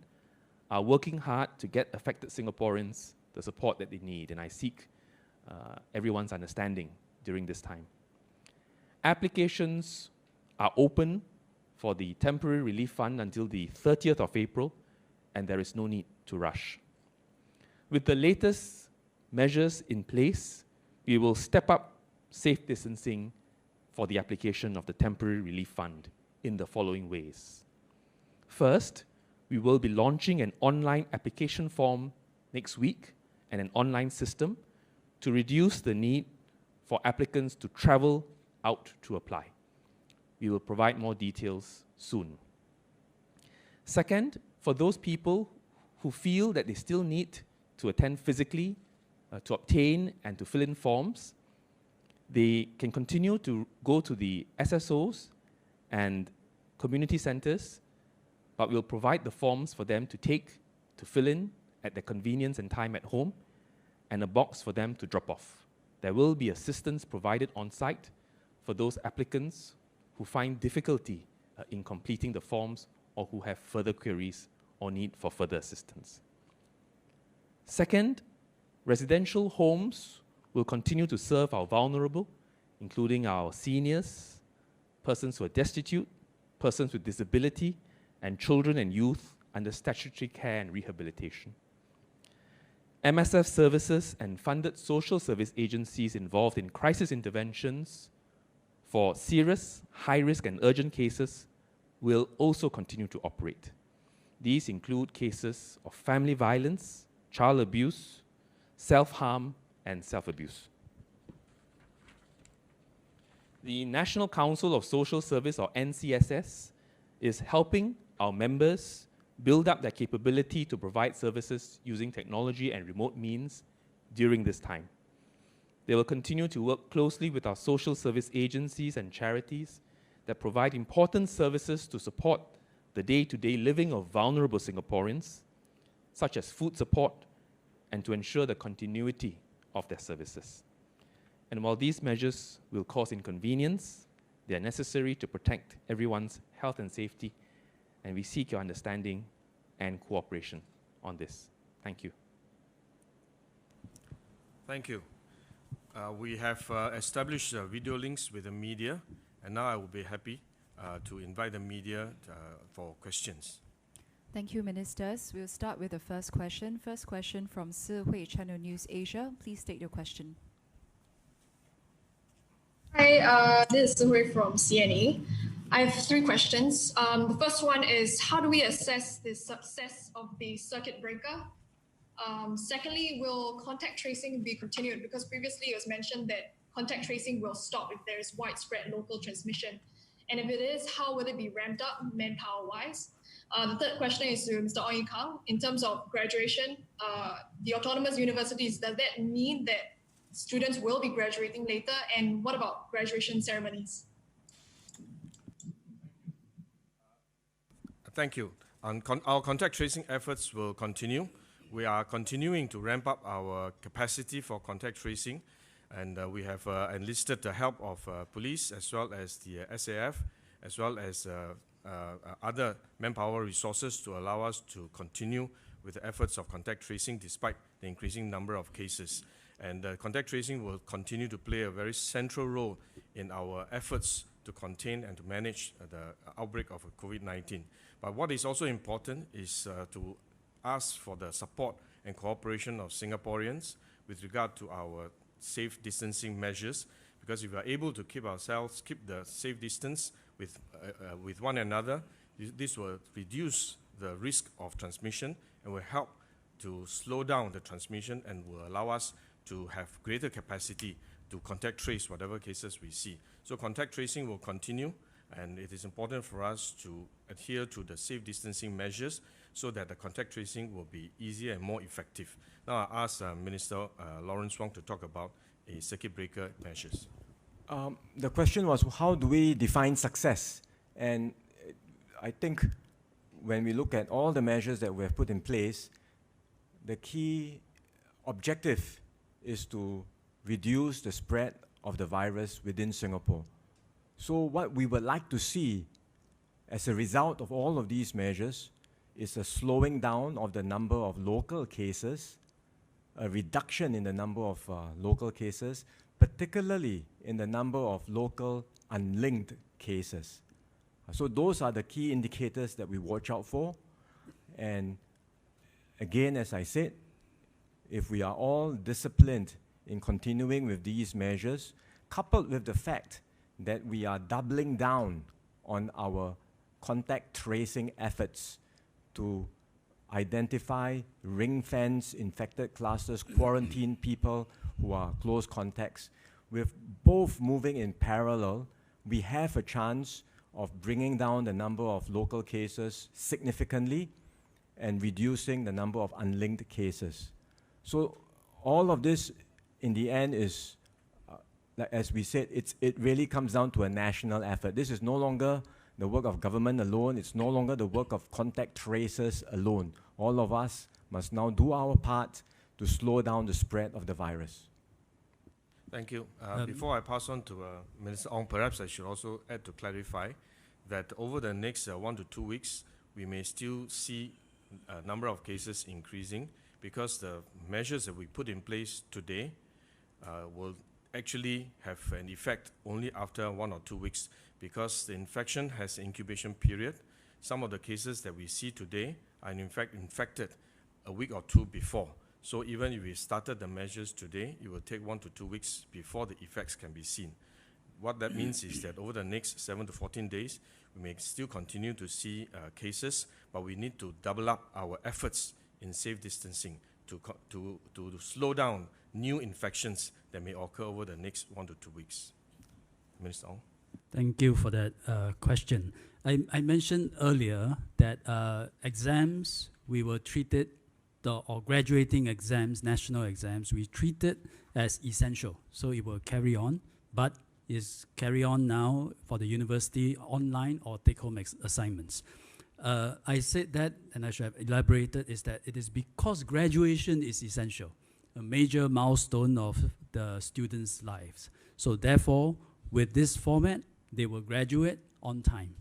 are working hard to get affected Singaporeans the support that they need, and I seek everyone's understanding during this time. Applications are open for the Temporary Relief Fund until the 30th of April, and there is no need to rush. With the latest measures in place, we will step up safe distancing for the application of the Temporary Relief Fund in the following ways. First, we will be launching an online application form next week and an online system to reduce the need for applicants to travel out to apply. We will provide more details soon. Second, for those people who feel that they still need to attend physically, to obtain and to fill in forms, they can continue to go to the SSOs and community centers, but we'll provide the forms for them to take, to fill in at their convenience and time at home, and a box for them to drop off. There will be assistance provided on site for those applicants who find difficulty in completing the forms or who have further queries or need for further assistance. Second, residential homes will continue to serve our vulnerable, including our seniors, persons who are destitute, persons with disability, and children and youth under statutory care and rehabilitation. MSF services and funded social service agencies involved in crisis interventions for serious, high-risk and urgent cases will also continue to operate. These include cases of family violence, child abuse, self-harm, and self-abuse. The National Council of Social Service, or NCSS, is helping our members build up their capability to provide services using technology and remote means during this time. They will continue to work closely with our social service agencies and charities that provide important services to support the day-to-day living of vulnerable Singaporeans, such as food support, and to ensure the continuity of their services. And while these measures will cause inconvenience, they are necessary to protect everyone's health and safety, and we seek your understanding and cooperation on this. Thank you. Thank you. We have established video links with the media, and now I will be happy to invite the media for questions. Thank you, Ministers. We'll start with the first question. First question from Si Hui, Channel News Asia. Please state your question. Hi, this is Si Hui from CNA. I have three questions. The first one is, how do we assess the success of the circuit breaker? Secondly, will contact tracing be continued? Because previously it was mentioned that contact tracing will stop if there is widespread local transmission. And if it is, how will it be ramped up manpower-wise? The third question is to Mr. Ong Yi Kang. In terms of graduation, the autonomous universities, does that mean that students will be graduating later? And what about graduation ceremonies? Thank you. Our contact tracing efforts will continue. We are continuing to ramp up our capacity for contact tracing, and we have enlisted the help of police as well as the SAF, as well as other manpower resources to allow us to continue with the efforts of contact tracing despite the increasing number of cases. And contact tracing will continue to play a very central role in our efforts to contain and to manage the outbreak of COVID-19. But what is also important is to ask for the support and cooperation of Singaporeans with regard to our safe distancing measures, because if we are able to keep the safe distance with one another, this will reduce the risk of transmission and will help to slow down the transmission and will allow us to have greater capacity to contact trace whatever cases we see. So contact tracing will continue, and it is important for us to adhere to the safe distancing measures so that the contact tracing will be easier and more effective. Now I ask Minister Lawrence Wong to talk about a circuit breaker measures. The question was, how do we define success? And I think when we look at all the measures that we have put in place, the key objective is to reduce the spread of the virus within Singapore. So what we would like to see as a result of all of these measures is a slowing down of the number of local cases, a reduction in the number of local cases, particularly in the number of local unlinked cases. So those are the key indicators that we watch out for. And again, as I said, if we are all disciplined in continuing with these measures, coupled with the fact that we are doubling down on our contact tracing efforts to identify ring-fence infected clusters, quarantine people who are close contacts. With both moving in parallel, we have a chance of bringing down the number of local cases significantly and reducing the number of unlinked cases. So all of this, in the end, is, as we said, it really comes down to a national effort. This is no longer the work of government alone. It's no longer the work of contact tracers alone. All of us must now do our part to slow down the spread of the virus. Thank you. Before I pass on to Minister Ong, perhaps I should also add to clarify that over the next 1 to 2 weeks, we may still see a number of cases increasing because the measures that we put in place today will actually have an effect only after 1 or 2 weeks, because the infection has an incubation period. Some of the cases that we see today are in fact infected a week or two before. So even if we started the measures today, it will take 1 to 2 weeks before the effects can be seen. What that means is that over the next 7 to 14 days, we may still continue to see cases, but we need to double up our efforts in safe distancing to slow down new infections that may occur over the next 1 to 2 weeks. Minister Ong. Thank you for that question. I mentioned earlier that exams, we will treat it, or graduating exams, national exams, we treat it as essential. So it will carry on, but is carry on now for the university online or take-home assignments. I said that, and I should have elaborated, is that it is because graduation is essential, a major milestone of the students' lives. So therefore, with this format, they will graduate on time.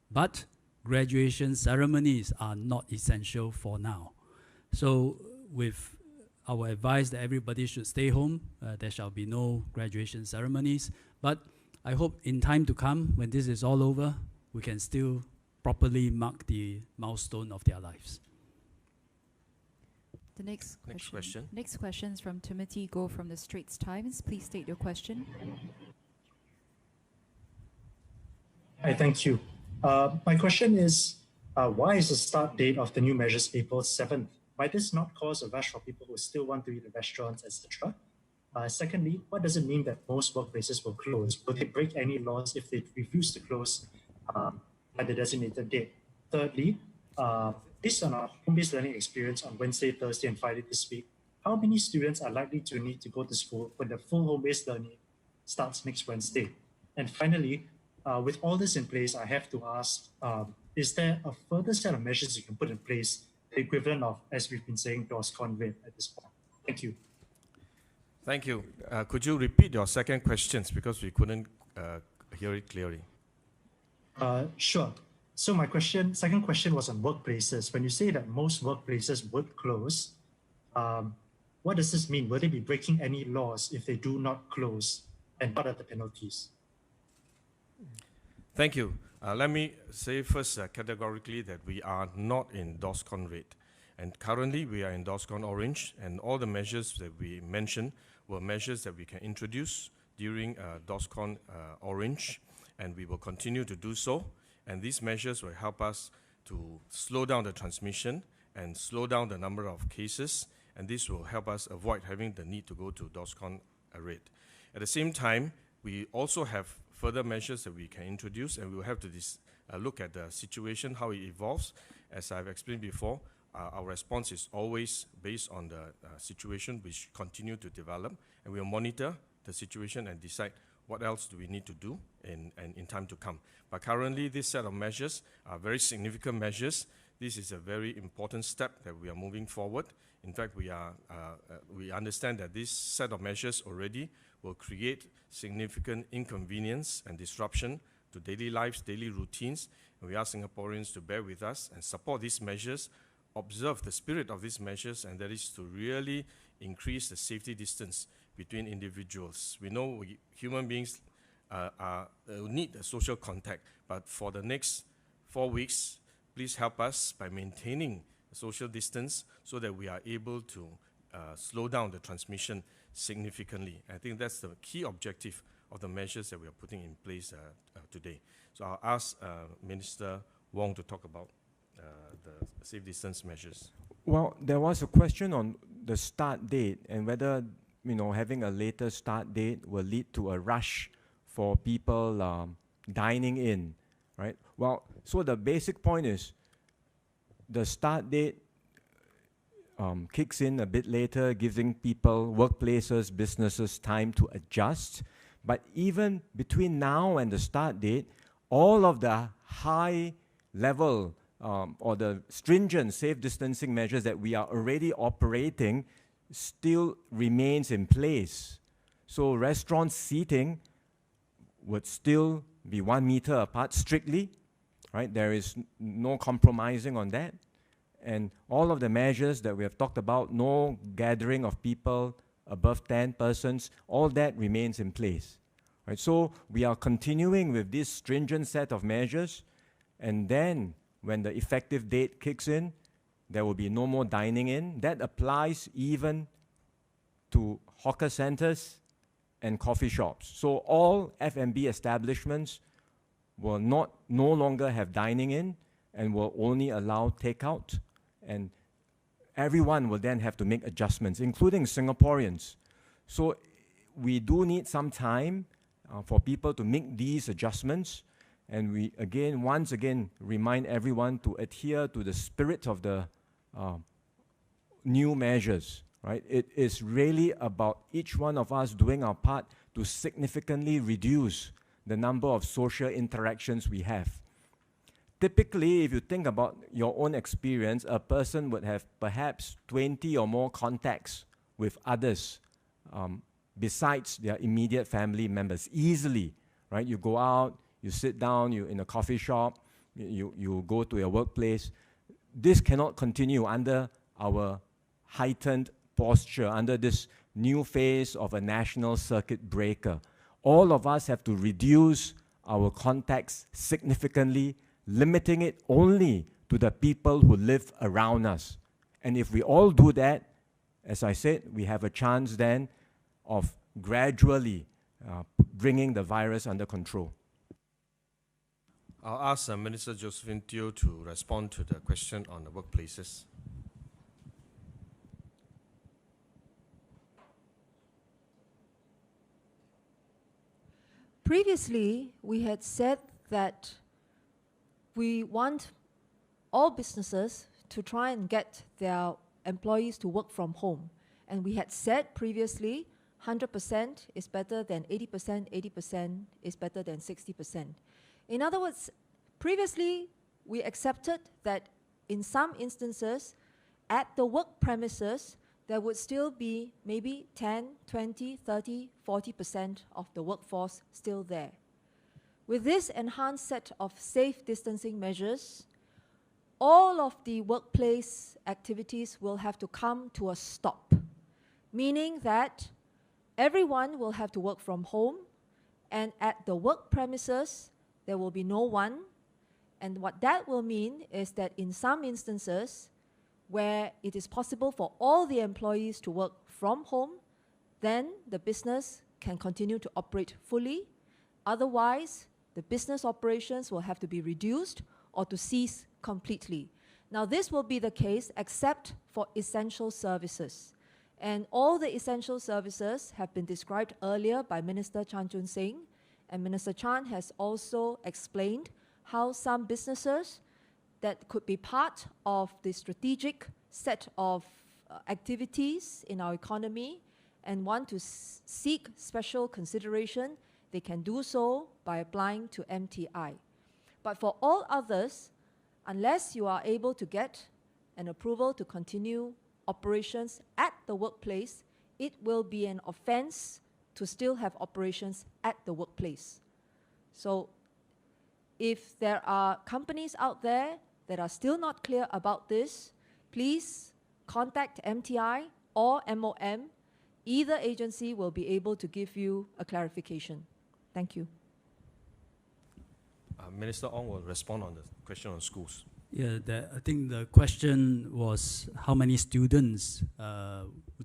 But graduation ceremonies are not essential for now. So with our advice that everybody should stay home, there shall be no graduation ceremonies. But I hope in time to come, when this is all over, we can still properly mark the milestone of their lives. The next question. Next question is from Timothy Goh from the Straits Times. Please state your question. Hi, thank you. My question is, why is the start date of the new measures April 7th? Might this not cause a rush for people who still want to eat in restaurants, etc.? Secondly, what does it mean that most workplaces will close? Will they break any laws if they refuse to close at the designated date? Thirdly, based on our home-based learning experience on Wednesday, Thursday, and Friday this week, how many students are likely to need to go to school when the full home-based learning starts next Wednesday? And finally, with all this in place, I have to ask, is there a further set of measures you can put in place, the equivalent of, as we've been saying, DORSCON rate at this point? Thank you. Thank you. Could you repeat your second questions because we couldn't hear it clearly? Sure. So my second question was on workplaces. When you say that most workplaces would close, what does this mean? Will they be breaking any laws if they do not close? And what are the penalties? Thank you. Let me say first categorically that we are not in DORSCON red. And currently we are in DORSCON orange, and all the measures that we mentioned were measures that we can introduce during DORSCON orange, and we will continue to do so. And these measures will help us to slow down the transmission and slow down the number of cases, and this will help us avoid having the need to go to DORSCON red. At the same time, we also have further measures that we can introduce, and we will have to look at the situation, how it evolves. As I've explained before, our response is always based on the situation which continue to develop, and we will monitor the situation and decide what else do we need to do in time to come. But currently, this set of measures are very significant measures. This is a very important step that we are moving forward. In fact, we understand that this set of measures already will create significant inconvenience and disruption to daily lives, daily routines. And we ask Singaporeans to bear with us and support these measures, observe the spirit of these measures, and that is to really increase the safety distance between individuals. We know human beings need a social contact, but for the next 4 weeks, please help us by maintaining social distance so that we are able to slow down the transmission significantly. I think that's the key objective of the measures that we are putting in place today. So I'll ask Minister Wong to talk about the safe distance measures. Well, there was a question on the start date and whether having a later start date will lead to a rush for people dining in, right? Well, so the basic point is the start date kicks in a bit later, giving people, workplaces, businesses time to adjust. But even between now and the start date, all of the high level or the stringent safe distancing measures that we are already operating still remains in place. So restaurant seating would still be 1 meter apart strictly, right? There is no compromising on that. And all of the measures that we have talked about, no gathering of people above 10 persons, all that remains in place. Right? So we are continuing with this stringent set of measures, and then when the effective date kicks in, there will be no more dining in. That applies even to hawker centers and coffee shops. So all F&B establishments will no longer have dining in and will only allow takeout. And everyone will then have to make adjustments, including Singaporeans. So we do need some time for people to make these adjustments. And we, once again, remind everyone to adhere to the spirit of the new measures, right? It is really about each one of us doing our part to significantly reduce the number of social interactions we have. Typically, if you think about your own experience, a person would have perhaps 20 or more contacts with others besides their immediate family members, easily, right? You go out, you sit down, you're in a coffee shop, you go to your workplace. This cannot continue under our heightened posture, under this new phase of a national circuit breaker. All of us have to reduce our contacts significantly, limiting it only to the people who live around us. And if we all do that, as I said, we have a chance then of gradually bringing the virus under control. I'll ask Minister Josephine Teo to respond to the question on the workplaces. Previously, we had said that we want all businesses to try and get their employees to work from home. And we had said previously, 100% is better than 80%, 80% is better than 60%. In other words, previously, we accepted that in some instances, at the work premises, there would still be maybe 10, 20, 30, 40% of the workforce still there. With this enhanced set of safe distancing measures, all of the workplace activities will have to come to a stop, meaning that everyone will have to work from home, and at the work premises, there will be no one. And what that will mean is that in some instances, where it is possible for all the employees to work from home, then the business can continue to operate fully. Otherwise, the business operations will have to be reduced or to cease completely. Now, this will be the case except for essential services. And all the essential services have been described earlier by Minister Chan Chun Sing, and Minister Chan has also explained how some businesses that could be part of the strategic set of activities in our economy and want to seek special consideration, they can do so by applying to MTI. But for all others, unless you are able to get an approval to continue operations at the workplace, it will be an offense to still have operations at the workplace. So if there are companies out there that are still not clear about this, please contact MTI or MOM. Either agency will be able to give you a clarification. Thank you. Minister Ong will respond on the question on schools. Yeah, I think the question was how many students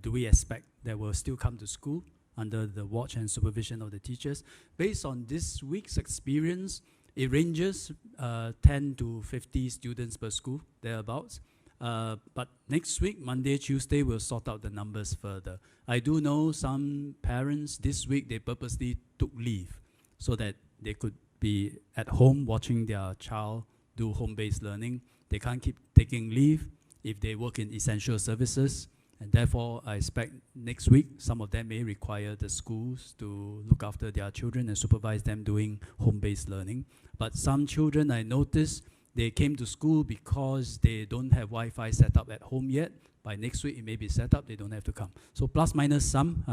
do we expect that will still come to school under the watch and supervision of the teachers. Based on this week's experience, it ranges 10 to 50 students per school, thereabouts. But next week, Monday, Tuesday, we'll sort out the numbers further. I do know some parents this week, they purposely took leave so that they could be at home watching their child do home-based learning. They can't keep taking leave if they work in essential services. And therefore, I expect next week, some of them may require the schools to look after their children and supervise them doing home-based learning. But some children, I noticed, they came to school because they don't have Wi-Fi set up at home yet. By next week, it may be set up, they don't have to come. So plus minus some,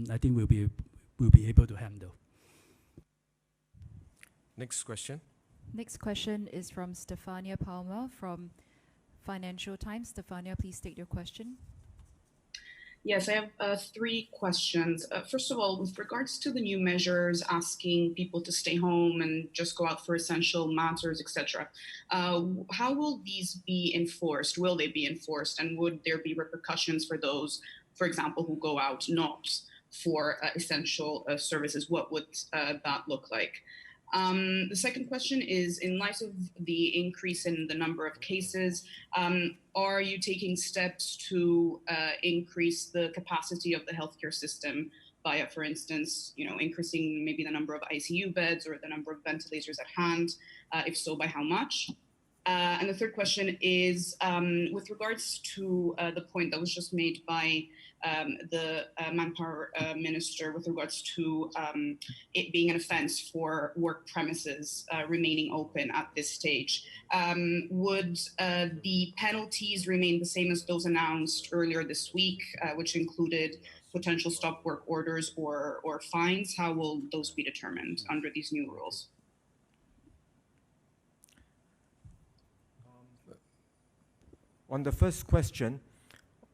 I think we'll be able to handle. Next question. Next question is from Stefania Palmer from Financial Times. Stefania, please state your question. Yes, I have 3 questions. First of all, with regards to the new measures asking people to stay home and just go out for essential matters, etc., how will these be enforced? Will they be enforced? And would there be repercussions for those, for example, who go out not for essential services? What would that look like? The second question is, in light of the increase in the number of cases, are you taking steps to increase the capacity of the healthcare system by, for instance, increasing maybe the number of ICU beds or the number of ventilators at hand? If so, by how much? And the third question is, with regards to the point that was just made by the Manpower Minister with regards to it being an offence for work premises remaining open at this stage. Would the penalties remain the same as those announced earlier this week, which included potential stop work orders or fines? How will those be determined under these new rules? On the first question,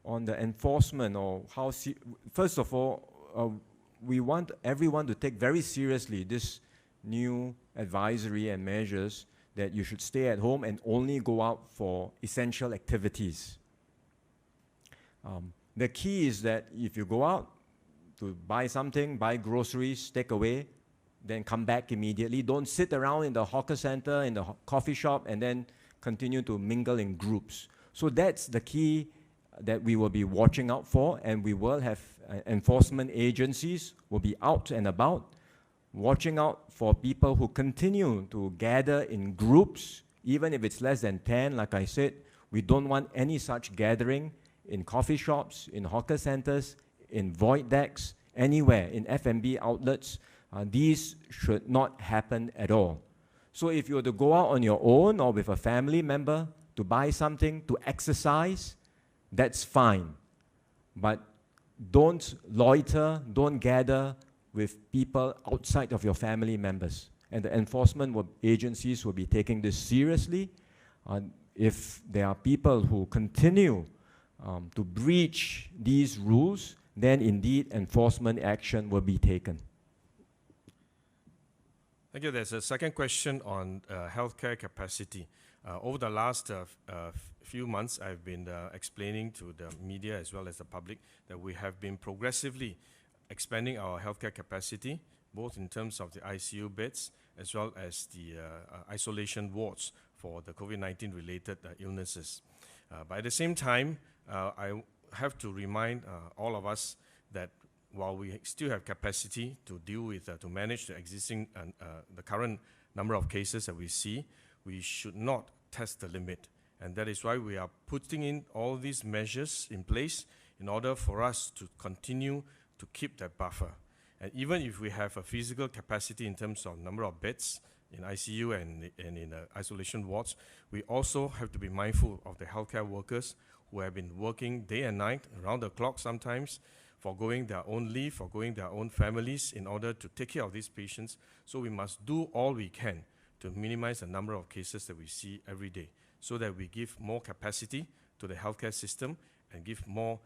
on the enforcement or how, first of all, we want everyone to take very seriously this new advisory and measures that you should stay at home and only go out for essential activities. The key is that if you go out to buy something, buy groceries, take away, then come back immediately. Don't sit around in the hawker center, in the coffee shop, and then continue to mingle in groups. So that's the key that we will be watching out for, and we will have enforcement agencies will be out and about, watching out for people who continue to gather in groups, even if it's less than 10, like I said. We don't want any such gathering in coffee shops, in hawker centers, in void decks, anywhere, in F&B outlets. These should not happen at all. So if you were to go out on your own or with a family member to buy something, to exercise, that's fine. But don't loiter, don't gather with people outside of your family members. And the enforcement agencies will be taking this seriously. If there are people who continue to breach these rules, then indeed enforcement action will be taken. Thank you. There's a second question on healthcare capacity. Over the last few months, I've been explaining to the media as well as the public that we have been progressively expanding our healthcare capacity, both in terms of the ICU beds as well as the isolation wards for the COVID-19 related illnesses. But at the same time, I have to remind all of us that while we still have capacity to deal with, to manage the existing, the current number of cases that we see, we should not test the limit. And that is why we are putting in all these measures in place in order for us to continue to keep that buffer. And even if we have a physical capacity in terms of number of beds in ICU and in isolation wards, we also have to be mindful of the healthcare workers who have been working day and night, around the clock sometimes, forgoing their own leave, forgoing their own families in order to take care of these patients. So we must do all we can to minimize the number of cases that we see every day, so that we give more capacity to the healthcare system and give more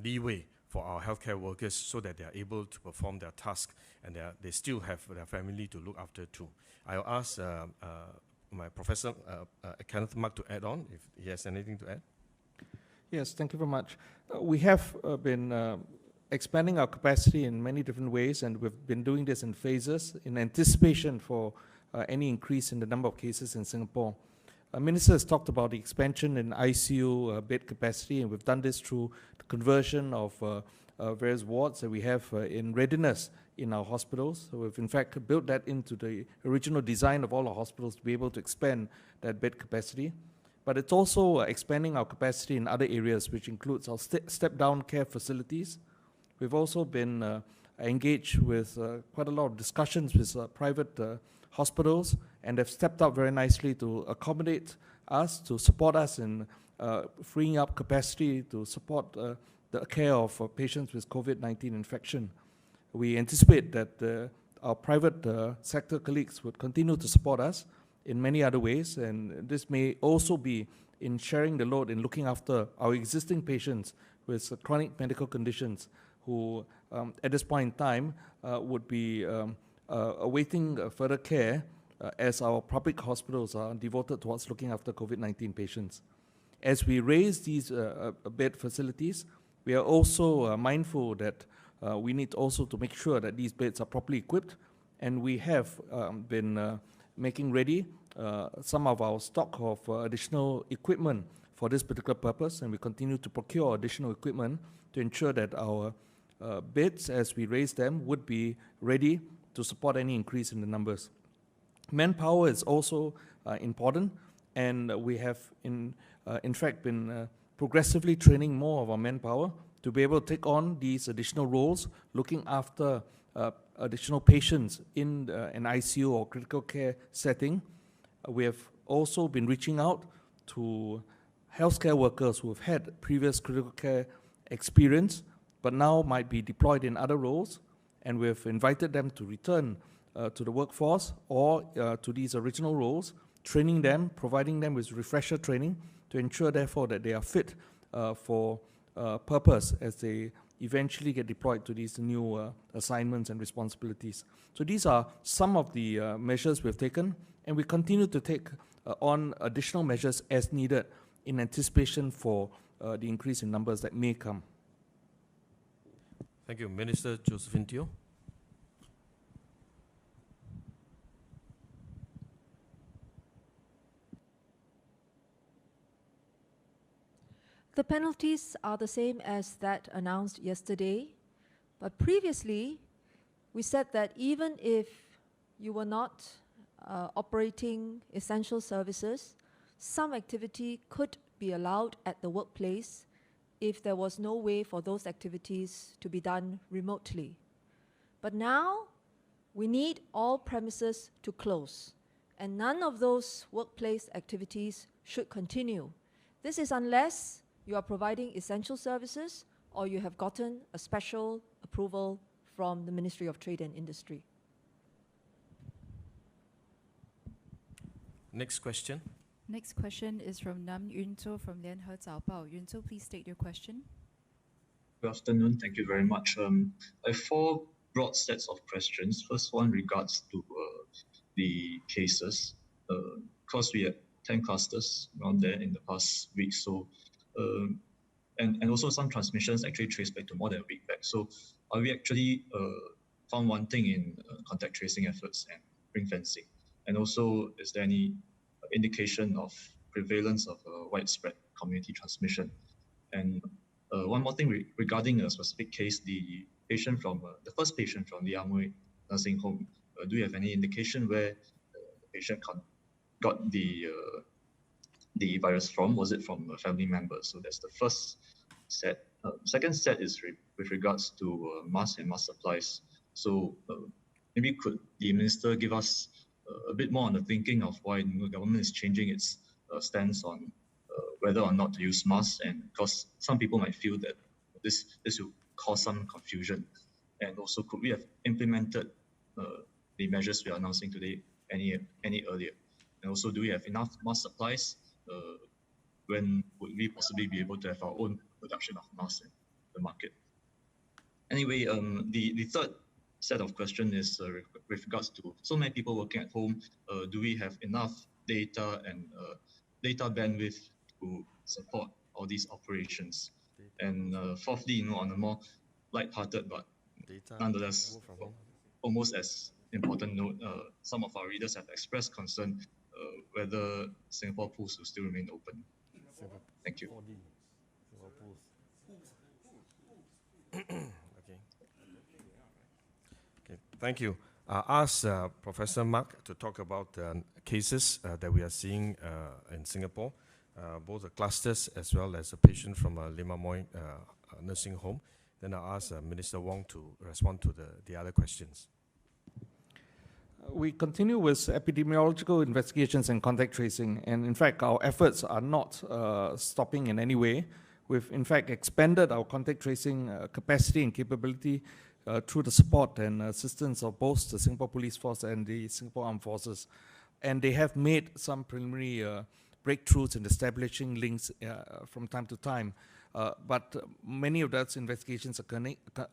leeway for our healthcare workers so that they are able to perform their task and they still have their family to look after too. I'll ask my Professor Kenneth Mark to add on if he has anything to add. Yes, thank you very much. We have been expanding our capacity in many different ways, and we've been doing this in phases in anticipation for any increase in the number of cases in Singapore. Minister has talked about the expansion in ICU bed capacity, and we've done this through the conversion of various wards that we have in readiness in our hospitals. So we've in fact built that into the original design of all our hospitals to be able to expand that bed capacity. But it's also expanding our capacity in other areas, which includes our step-down care facilities. We've also been engaged with quite a lot of discussions with private hospitals, and they've stepped up very nicely to accommodate us, to support us in freeing up capacity to support the care of patients with COVID-19 infection. We anticipate that our private sector colleagues would continue to support us in many other ways, and this may also be in sharing the load in looking after our existing patients with chronic medical conditions who at this point in time would be awaiting further care as our public hospitals are devoted towards looking after COVID-19 patients. As we raise these bed facilities, we are also mindful that we need also to make sure that these beds are properly equipped, and we have been making ready some of our stock of additional equipment for this particular purpose, and we continue to procure additional equipment to ensure that our beds, as we raise them, would be ready to support any increase in the numbers. Manpower is also important, and we have in fact been progressively training more of our manpower to be able to take on these additional roles, looking after additional patients in an ICU or critical care setting. We have also been reaching out to healthcare workers who have had previous critical care experience, but now might be deployed in other roles, and we have invited them to return to the workforce or to these original roles, training them, providing them with refresher training to ensure, therefore, that they are fit for purpose as they eventually get deployed to these new assignments and responsibilities. So these are some of the measures we've taken, and we continue to take on additional measures as needed in anticipation for the increase in numbers that may come. Thank you. Minister Josephine Teo. The penalties are the same as that announced yesterday, but previously we said that even if you were not operating essential services, some activity could be allowed at the workplace if there was no way for those activities to be done remotely. But now we need all premises to close, and none of those workplace activities should continue. This is unless you are providing essential services or you have gotten a special approval from the Ministry of Trade and Industry. Next question. Next question is from Nam Yunto from Lianhe Zaobao. Yunto, please state your question. Good afternoon. Thank you very much. I have four broad sets of questions. First one regards to the cases. Because we had 10 clusters around there in the past week, so and also some transmissions actually traced back to more than a week back. So are we actually found wanting in contact tracing efforts and ring fencing? And also, is there any indication of prevalence of widespread community transmission? And one more thing regarding a specific case, the patient from the first patient from the Amoy nursing home. Do you have any indication where the patient got the virus from? Was it from a family member? So that's the first set. Second set is with regards to masks and mask supplies. So maybe could the minister give us a bit more on the thinking of why the government is changing its stance on whether or not to use masks, and because some people might feel that this will cause some confusion. And also, could we have implemented the measures we are announcing today any earlier? And also, do we have enough mask supplies? When would we possibly be able to have our own production of masks in the market? Anyway, the third set of questions is with regards to so many people working at home. Do we have enough data and data bandwidth to support all these operations? And fourthly, on a more light-hearted but nonetheless almost as important note, some of our readers have expressed concern whether Singapore pools will still remain open. Thank you. Thank you. Ask Professor Mark to talk about cases that we are seeing in Singapore, both the clusters as well as a patient from Lim Amoy nursing home. Then I'll ask Minister Wong to respond to the other questions. We continue with epidemiological investigations and contact tracing, and in fact our efforts are not stopping in any way. We've in fact expanded our contact tracing capacity and capability through the support and assistance of both the Singapore Police Force and the Singapore Armed Forces. And they have made some preliminary breakthroughs in establishing links from time to time. But many of those investigations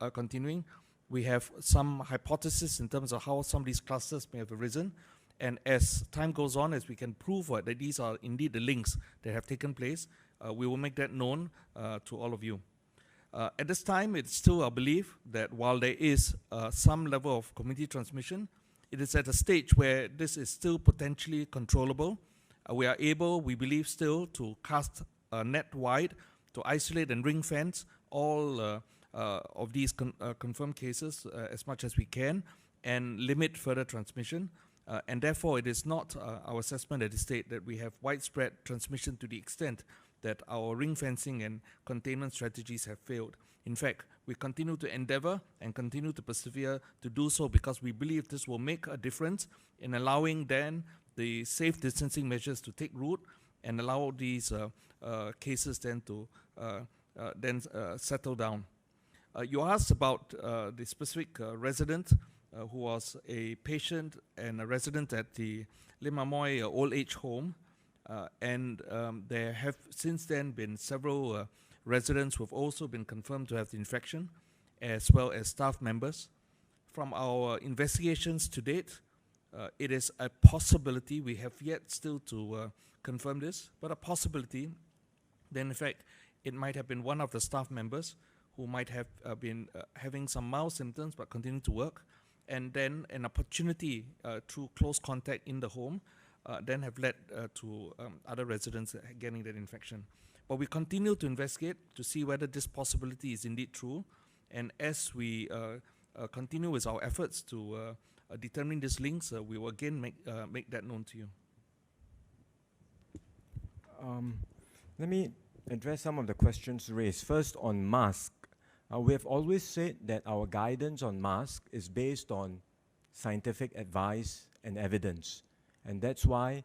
are continuing. We have some hypotheses in terms of how some of these clusters may have arisen. And as time goes on, as we can prove that these are indeed the links that have taken place, we will make that known to all of you. At this time, it's still our belief that while there is some level of community transmission, it is at a stage where this is still potentially controllable. We are able, we believe still, to cast a net wide to isolate and ring fence all of these confirmed cases as much as we can and limit further transmission. And therefore, it is not our assessment at this stage that we have widespread transmission to the extent that our ring fencing and containment strategies have failed. In fact, we continue to endeavor and continue to persevere to do so because we believe this will make a difference in allowing then the safe distancing measures to take root and allow these cases then to settle down. You asked about the specific resident who was a patient and a resident at the Lim Amoy old age home. And there have since then been several residents who have also been confirmed to have the infection, as well as staff members. From our investigations to date, it is a possibility, we have yet still to confirm this, but a possibility that in fact it might have been one of the staff members who might have been having some mild symptoms but continue to work, and then an opportunity through close contact in the home then have led to other residents getting that infection. But we continue to investigate to see whether this possibility is indeed true. And as we continue with our efforts to determine these links, we will again make that known to you. Let me address some of the questions raised. First, on mask. We have always said that our guidance on mask is based on scientific advice and evidence. And that's why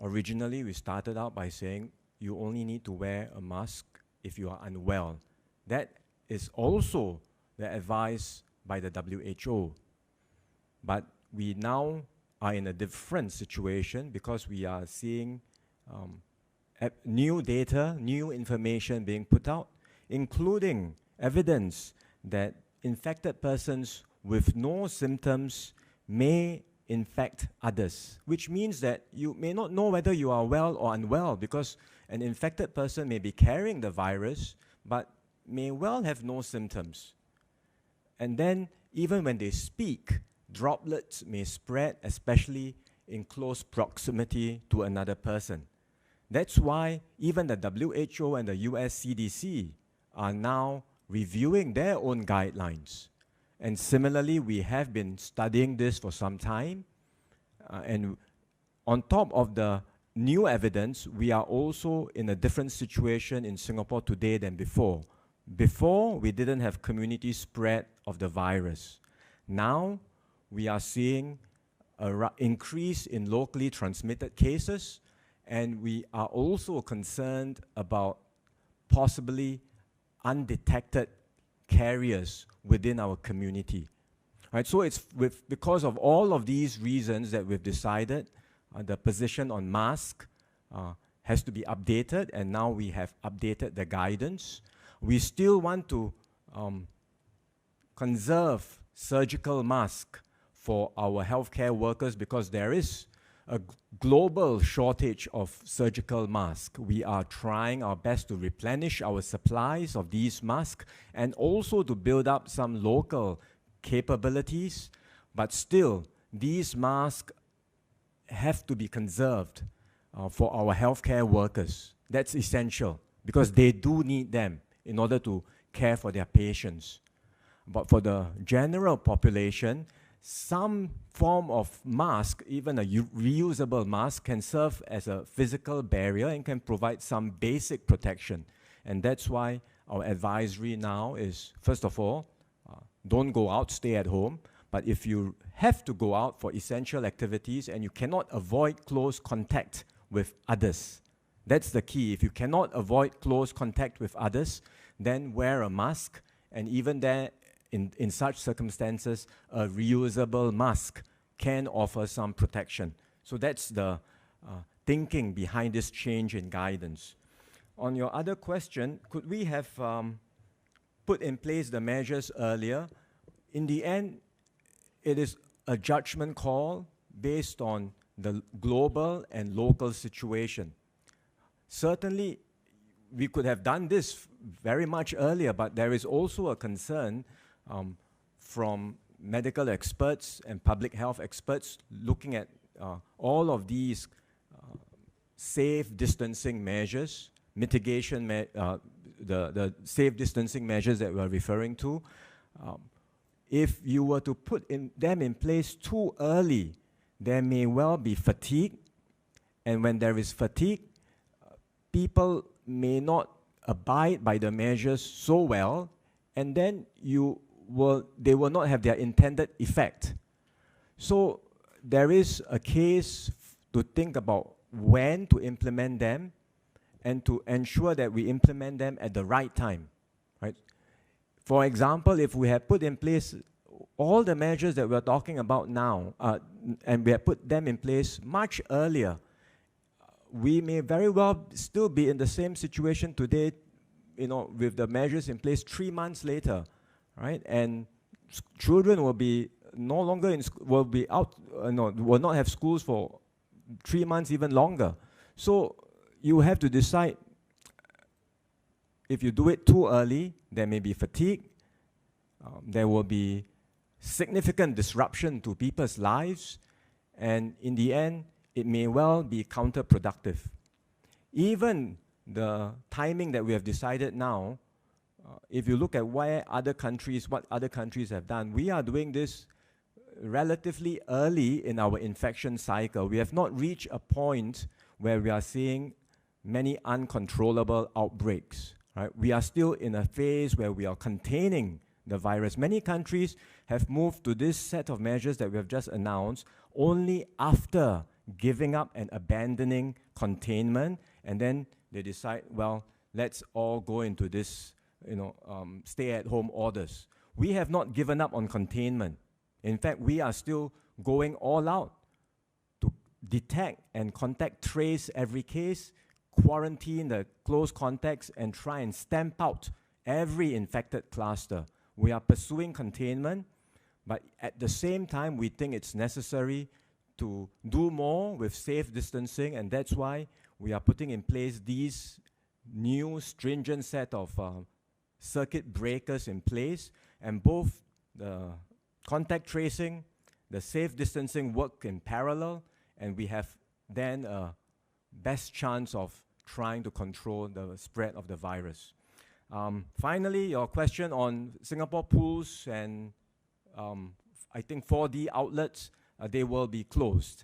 originally we started out by saying you only need to wear a mask if you are unwell. That is also the advice by the WHO. But we now are in a different situation because we are seeing new data, new information being put out, including evidence that infected persons with no symptoms may infect others, which means that you may not know whether you are well or unwell because an infected person may be carrying the virus but may well have no symptoms. And then even when they speak, droplets may spread, especially in close proximity to another person. That's why even the WHO and the US CDC are now reviewing their own guidelines. And similarly, we have been studying this for some time. And on top of the new evidence, we are also in a different situation in Singapore today than before. Before, we didn't have community spread of the virus. Now, we are seeing an increase in locally transmitted cases, and we are also concerned about possibly undetected carriers within our community. Right, so it's because of all of these reasons that we've decided the position on mask has to be updated, and now we have updated the guidance. We still want to conserve surgical masks for our healthcare workers because there is a global shortage of surgical masks. We are trying our best to replenish our supplies of these masks and also to build up some local capabilities, but still these masks have to be conserved for our healthcare workers. That's essential because they do need them in order to care for their patients. But for the general population, some form of mask, even a reusable mask, can serve as a physical barrier and can provide some basic protection. And that's why our advisory now is, first of all, don't go out, stay at home. But if you have to go out for essential activities and you cannot avoid close contact with others, that's the key. If you cannot avoid close contact with others, then wear a mask. And even there, in such circumstances, a reusable mask can offer some protection. So that's the thinking behind this change in guidance. On your other question, could we have put in place the measures earlier? In the end, it is a judgment call based on the global and local situation. Certainly, we could have done this very much earlier, but there is also a concern from medical experts and public health experts looking at all of these safe distancing measures, mitigation, the safe distancing measures that we're referring to. If you were to put them in place too early, there may well be fatigue. And when there is fatigue, people may not abide by the measures so well, and then they will not have their intended effect. So there is a case to think about when to implement them and to ensure that we implement them at the right time. Right? For example, if we have put in place all the measures that we're talking about now, and we have put them in place much earlier, we may very well still be in the same situation today, with the measures in place 3 months later, right? And children will be no longer will be out, will not have schools for 3 months, even longer. So you have to decide. If you do it too early, there may be fatigue. There will be significant disruption to people's lives, and in the end, it may well be counterproductive. Even the timing that we have decided now, if you look at what other countries have done, we are doing this relatively early in our infection cycle. We have not reached a point where we are seeing many uncontrollable outbreaks. Right? We are still in a phase where we are containing the virus. Many countries have moved to this set of measures that we have just announced only after giving up and abandoning containment, and then they decide, well, let's all go into this, stay-at-home orders. We have not given up on containment. In fact, we are still going all out to detect and contact trace every case, quarantine the close contacts, and try and stamp out every infected cluster. We are pursuing containment, but at the same time, we think it's necessary to do more with safe distancing, and that's why we are putting in place these new stringent set of circuit breakers in place, and both the contact tracing, the safe distancing work in parallel, and we have then a best chance of trying to control the spread of the virus. Finally, your question on Singapore pools and I think 4D outlets, they will be closed.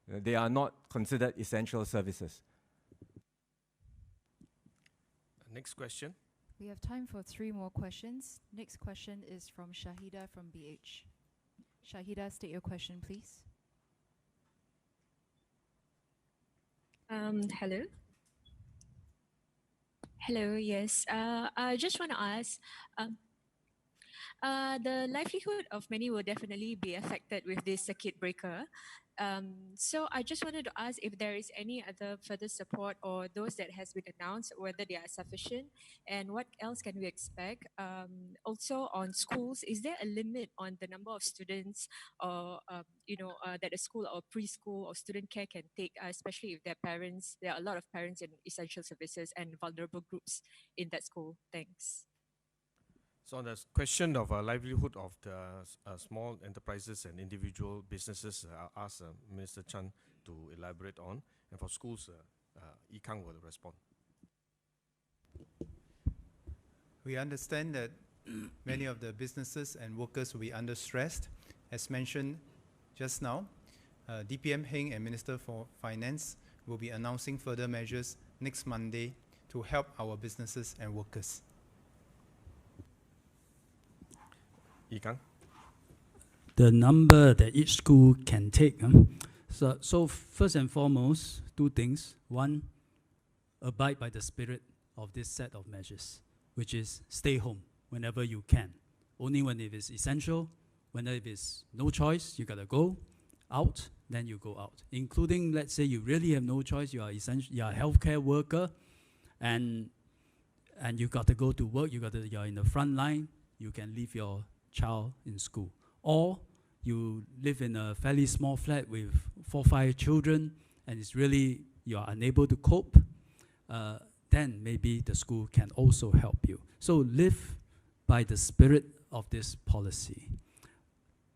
They are not considered essential services. Next question. We have time for 3 more questions. Next question is from Shahida from BH. Shahida, state your question, please. Hello. Hello, yes. I just want to ask, the livelihood of many will definitely be affected with this circuit breaker. So I just wanted to ask if there is any other further support or those that has been announced, whether they are sufficient, and what else can we expect? Also on schools, is there a limit on the number of students or, that a school or preschool or student care can take, especially if their parents, there are a lot of parents in essential services and vulnerable groups in that school? Thanks. So on the question of livelihood of the small enterprises and individual businesses, I'll ask Minister Chan to elaborate on. And for schools, Yee-Kang will respond. We understand that many of the businesses and workers will be under stress. As mentioned just now, DPM Heng and Minister for Finance will be announcing further measures next Monday to help our businesses and workers. Yee-Kang? The number that each school can take. So first and foremost, 2 things. 1, abide by the spirit of this set of measures, which is stay home whenever you can. Only when it is essential, whenever it is no choice, you gotta go out, then you go out. Including, let's say you really have no choice, you are essential, you are a healthcare worker, and you got to go to work, you're in the front line, you can leave your child in school. Or you live in a fairly small flat with 4 or 5 children, and it's really, you are unable to cope, then maybe the school can also help you. So live by the spirit of this policy.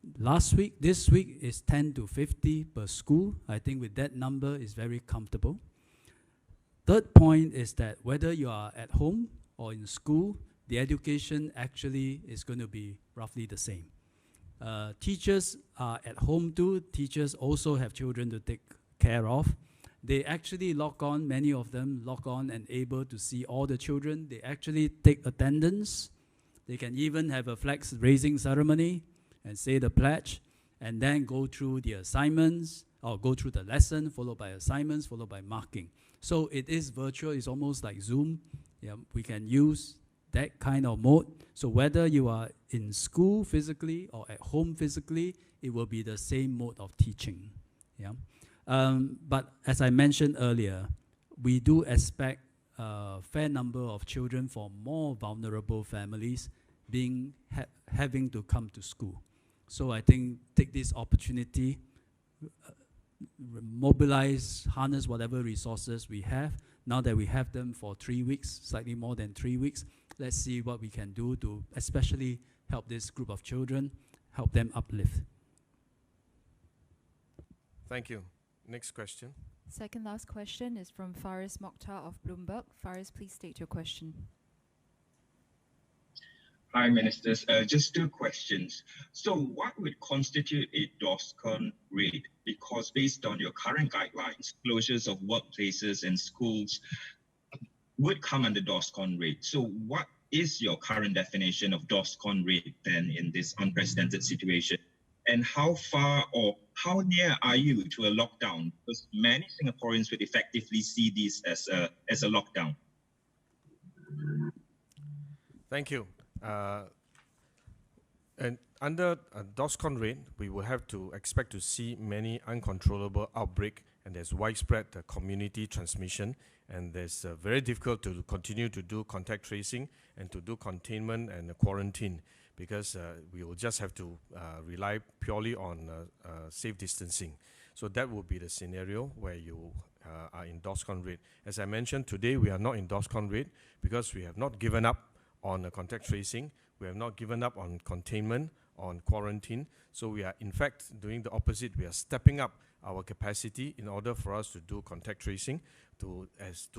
This week is 10 to 50 per school. I think with that number is very comfortable. Third point is that whether you are at home or in school, the education actually is going to be roughly the same. Teachers are at home too. Teachers also have children to take care of. They actually log on, many of them log on and able to see all the children. They actually take attendance. They can even have a flag raising ceremony and say the pledge, and then go through the assignments, or go through the lesson, followed by assignments, followed by marking. So it is virtual, it's almost like Zoom. Yeah, we can use that kind of mode. So whether you are in school physically or at home physically, it will be the same mode of teaching. Yeah. But as I mentioned earlier, we do expect a fair number of children from more vulnerable families having to come to school. So I think take this opportunity, mobilize, harness whatever resources we have. Now that we have them for 3 weeks, slightly more than 3 weeks, let's see what we can do to especially help this group of children, help them uplift. Thank you. Next question Second last question is from Faris Mokhtar of Bloomberg. Faris, please state your question. Hi, Ministers. Just two questions. So what would constitute a DORSCON raid? Because based on your current guidelines, closures of workplaces and schools would come under DORSCON raid. So what is your current definition of DORSCON raid then in this unprecedented situation? And how far or how near are you to a lockdown? Because many Singaporeans would effectively see this as a lockdown. Thank you. And under a DORSCON raid, we will have to expect to see many uncontrollable outbreak, and there's widespread community transmission, and there's very difficult to continue to do contact tracing and to do containment and quarantine, because we will just have to rely purely on safe distancing. So that will be the scenario where you are in DORSCON raid. As I mentioned, today we are not in DORSCON raid because we have not given up on contact tracing, we have not given up on containment, on quarantine. So we are in fact doing the opposite. We are stepping up our capacity in order for us to do contact tracing, to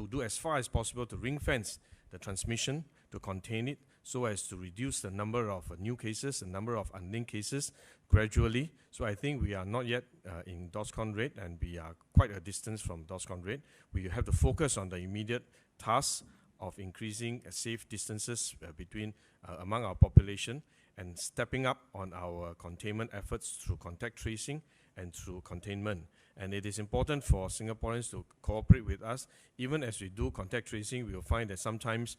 do as far as possible to ring fence the transmission, to contain it, so as to reduce the number of new cases, the number of unlinked cases gradually. So I think we are not yet in DORSCON raid, and we are quite a distance from DORSCON raid. We have to focus on the immediate tasks of increasing safe distances between among our population, and stepping up on our containment efforts through contact tracing and through containment. And it is important for Singaporeans to cooperate with us. Even as we do contact tracing, we will find that sometimes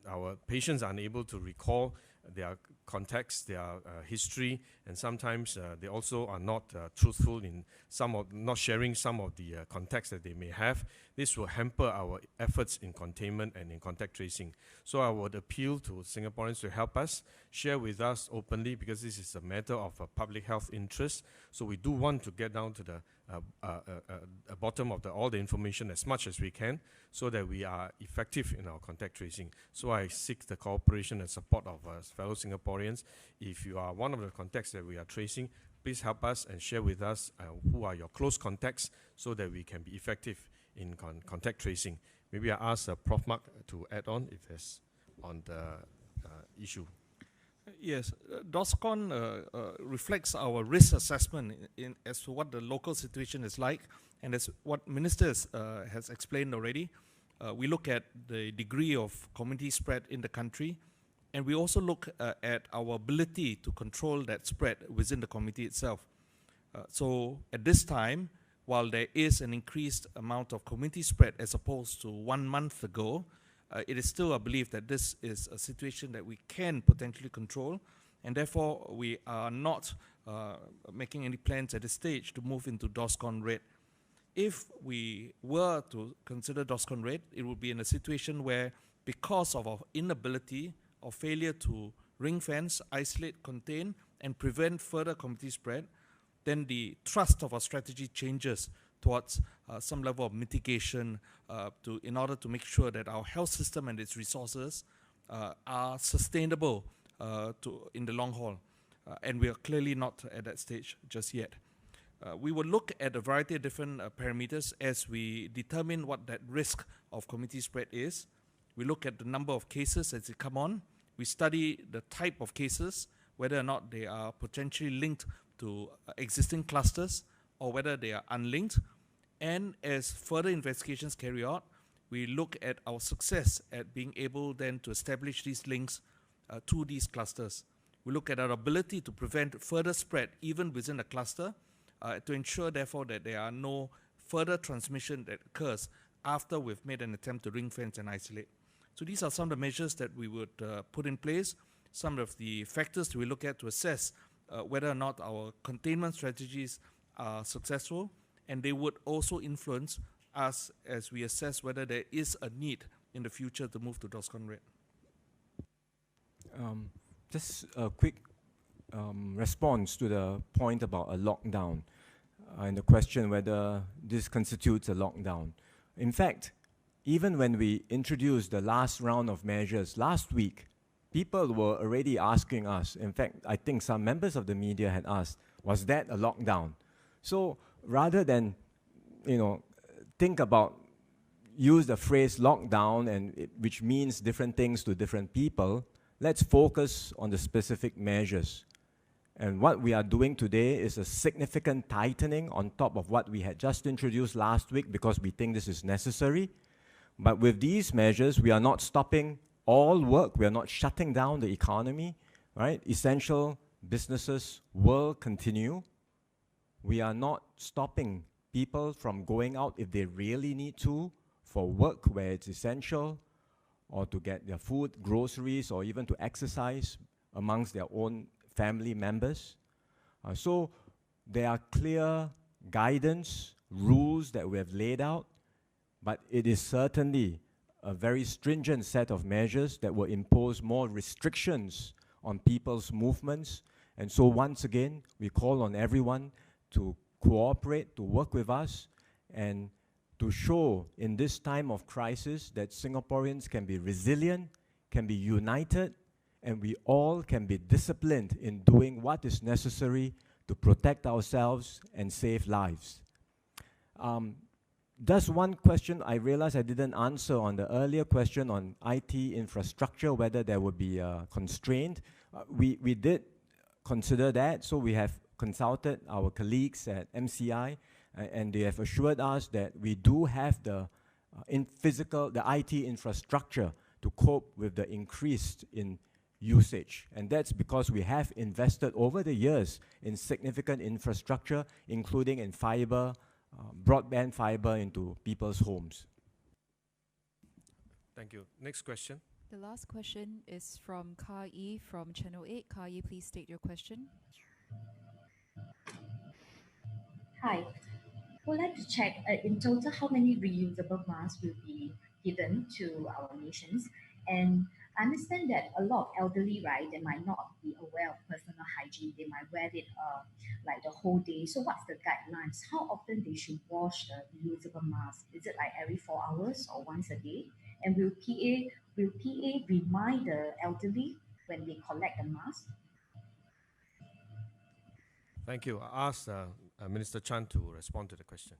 our patients are unable to recall their contacts, their history, and sometimes they also are not truthful in not sharing some of the contacts that they may have. This will hamper our efforts in containment and in contact tracing. So I would appeal to Singaporeans to help us, share with us openly, because this is a matter of public health interest. So we do want to get down to the bottom of all the information as much as we can, so that we are effective in our contact tracing. So I seek the cooperation and support of fellow Singaporeans. If you are one of the contacts that we are tracing, please help us and share with us who are your close contacts, so that we can be effective in contact tracing. Maybe I ask Prof. Mark to add on if there's on the issue. Yes, DORSCON reflects our risk assessment as to what the local situation is like, and as what Ministers has explained already. We look at the degree of community spread in the country, and we also look at our ability to control that spread within the community itself. So at this time, while there is an increased amount of community spread as opposed to 1 month ago, it is still a belief that this is a situation that we can potentially control, and therefore we are not making any plans at this stage to move into DORSCON raid. If we were to consider DORSCON raid, it would be in a situation where, because of our inability or failure to ring fence, isolate, contain, and prevent further community spread, then the thrust of our strategy changes towards some level of mitigation in order to make sure that our health system and its resources are sustainable in the long haul. And we are clearly not at that stage just yet. We will look at a variety of different parameters as we determine what that risk of community spread is. We look at the number of cases as they come on. We study the type of cases, whether or not they are potentially linked to existing clusters or whether they are unlinked. And as further investigations carry out, we look at our success at being able then to establish these links to these clusters. We look at our ability to prevent further spread even within a cluster, to ensure therefore that there are no further transmission that occurs after we've made an attempt to ring fence and isolate. So these are some of the measures that we would put in place, some of the factors we look at to assess whether or not our containment strategies are successful, and they would also influence us as we assess whether there is a need in the future to move to DORSCON raid. Just a quick response to the point about a lockdown and the question whether this constitutes a lockdown. In fact, even when we introduced the last round of measures last week, people were already asking us, in fact, I think some members of the media had asked, was that a lockdown? So rather than think about, use the phrase lockdown, and which means different things to different people, let's focus on the specific measures. And what we are doing today is a significant tightening on top of what we had just introduced last week, because we think this is necessary. But with these measures, we are not stopping all work. We are not shutting down the economy, right? Essential businesses will continue. We are not stopping people from going out if they really need to for work where it's essential, or to get their food, groceries, or even to exercise amongst their own family members. So there are clear guidance, rules that we have laid out, but it is certainly a very stringent set of measures that will impose more restrictions on people's movements. And so once again, we call on everyone to cooperate, to work with us, and to show in this time of crisis that Singaporeans can be resilient, can be united, and we all can be disciplined in doing what is necessary to protect ourselves and save lives. Just one question I realized I didn't answer on the earlier question on IT infrastructure, whether there would be a constraint. We did consider that, so we have consulted our colleagues at MCI, and they have assured us that we do have the IT infrastructure to cope with the increase in usage. And that's because we have invested over the years in significant infrastructure, including in fiber, broadband fiber into people's homes. Thank you. Next question. The last question is from Ka Yi from Channel 8. Ka Yi, please state your question. Hi. I would like to check in total how many reusable masks will be given to our nations. And I understand that a lot of elderly, right, they might not be aware of personal hygiene. They might wear it like the whole day. So what's the guidelines? How often they should wash the reusable mask? Is it like every 4 hours or once a day? And will PA remind the elderly when they collect the mask? Thank you. I ask Minister Chan to respond to the question.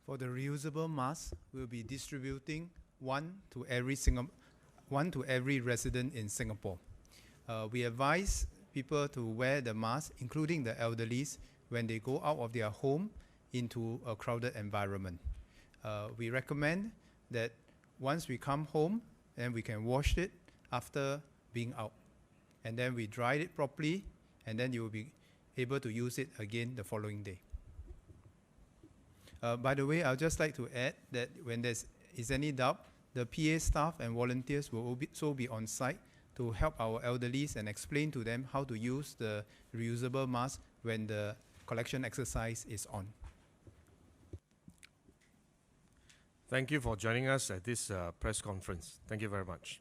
For the reusable mask, we'll be distributing one to every resident in Singapore. We advise people to wear the mask, including the elderlies, when they go out of their home into a crowded environment. We recommend that once we come home, then we can wash it after being out. And then we dry it properly, and then you will be able to use it again the following day. By the way, I'd just like to add that when there is any doubt, the PA staff and volunteers will also be on site to help our elderlies and explain to them how to use the reusable mask when the collection exercise is on. Thank you for joining us at this press conference. Thank you very much.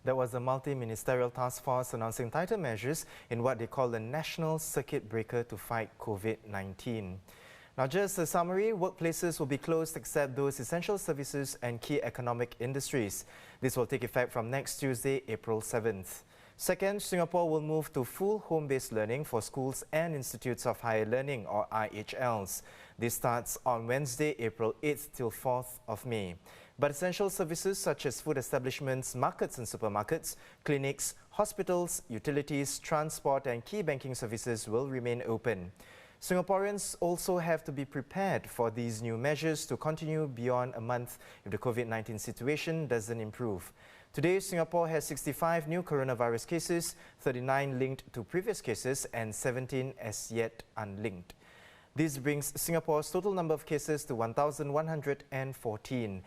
There was a multi-ministerial task force announcing tighter measures in what they call the national circuit breaker to fight COVID-19. Now, just a summary, workplaces will be closed except those essential services and key economic industries. This will take effect from next Tuesday, April 7th. Second, Singapore will move to full home-based learning for schools and institutes of higher learning, or IHLs. This starts on Wednesday, April 8th till 4th of May. But essential services such as food establishments, markets and supermarkets, clinics, hospitals, utilities, transport and key banking services will remain open. Singaporeans also have to be prepared for these new measures to continue beyond a month if the COVID-19 situation doesn't improve. Today, Singapore has 65 new coronavirus cases, 39 linked to previous cases and 17 as yet unlinked. This brings Singapore's total number of cases to 1,114.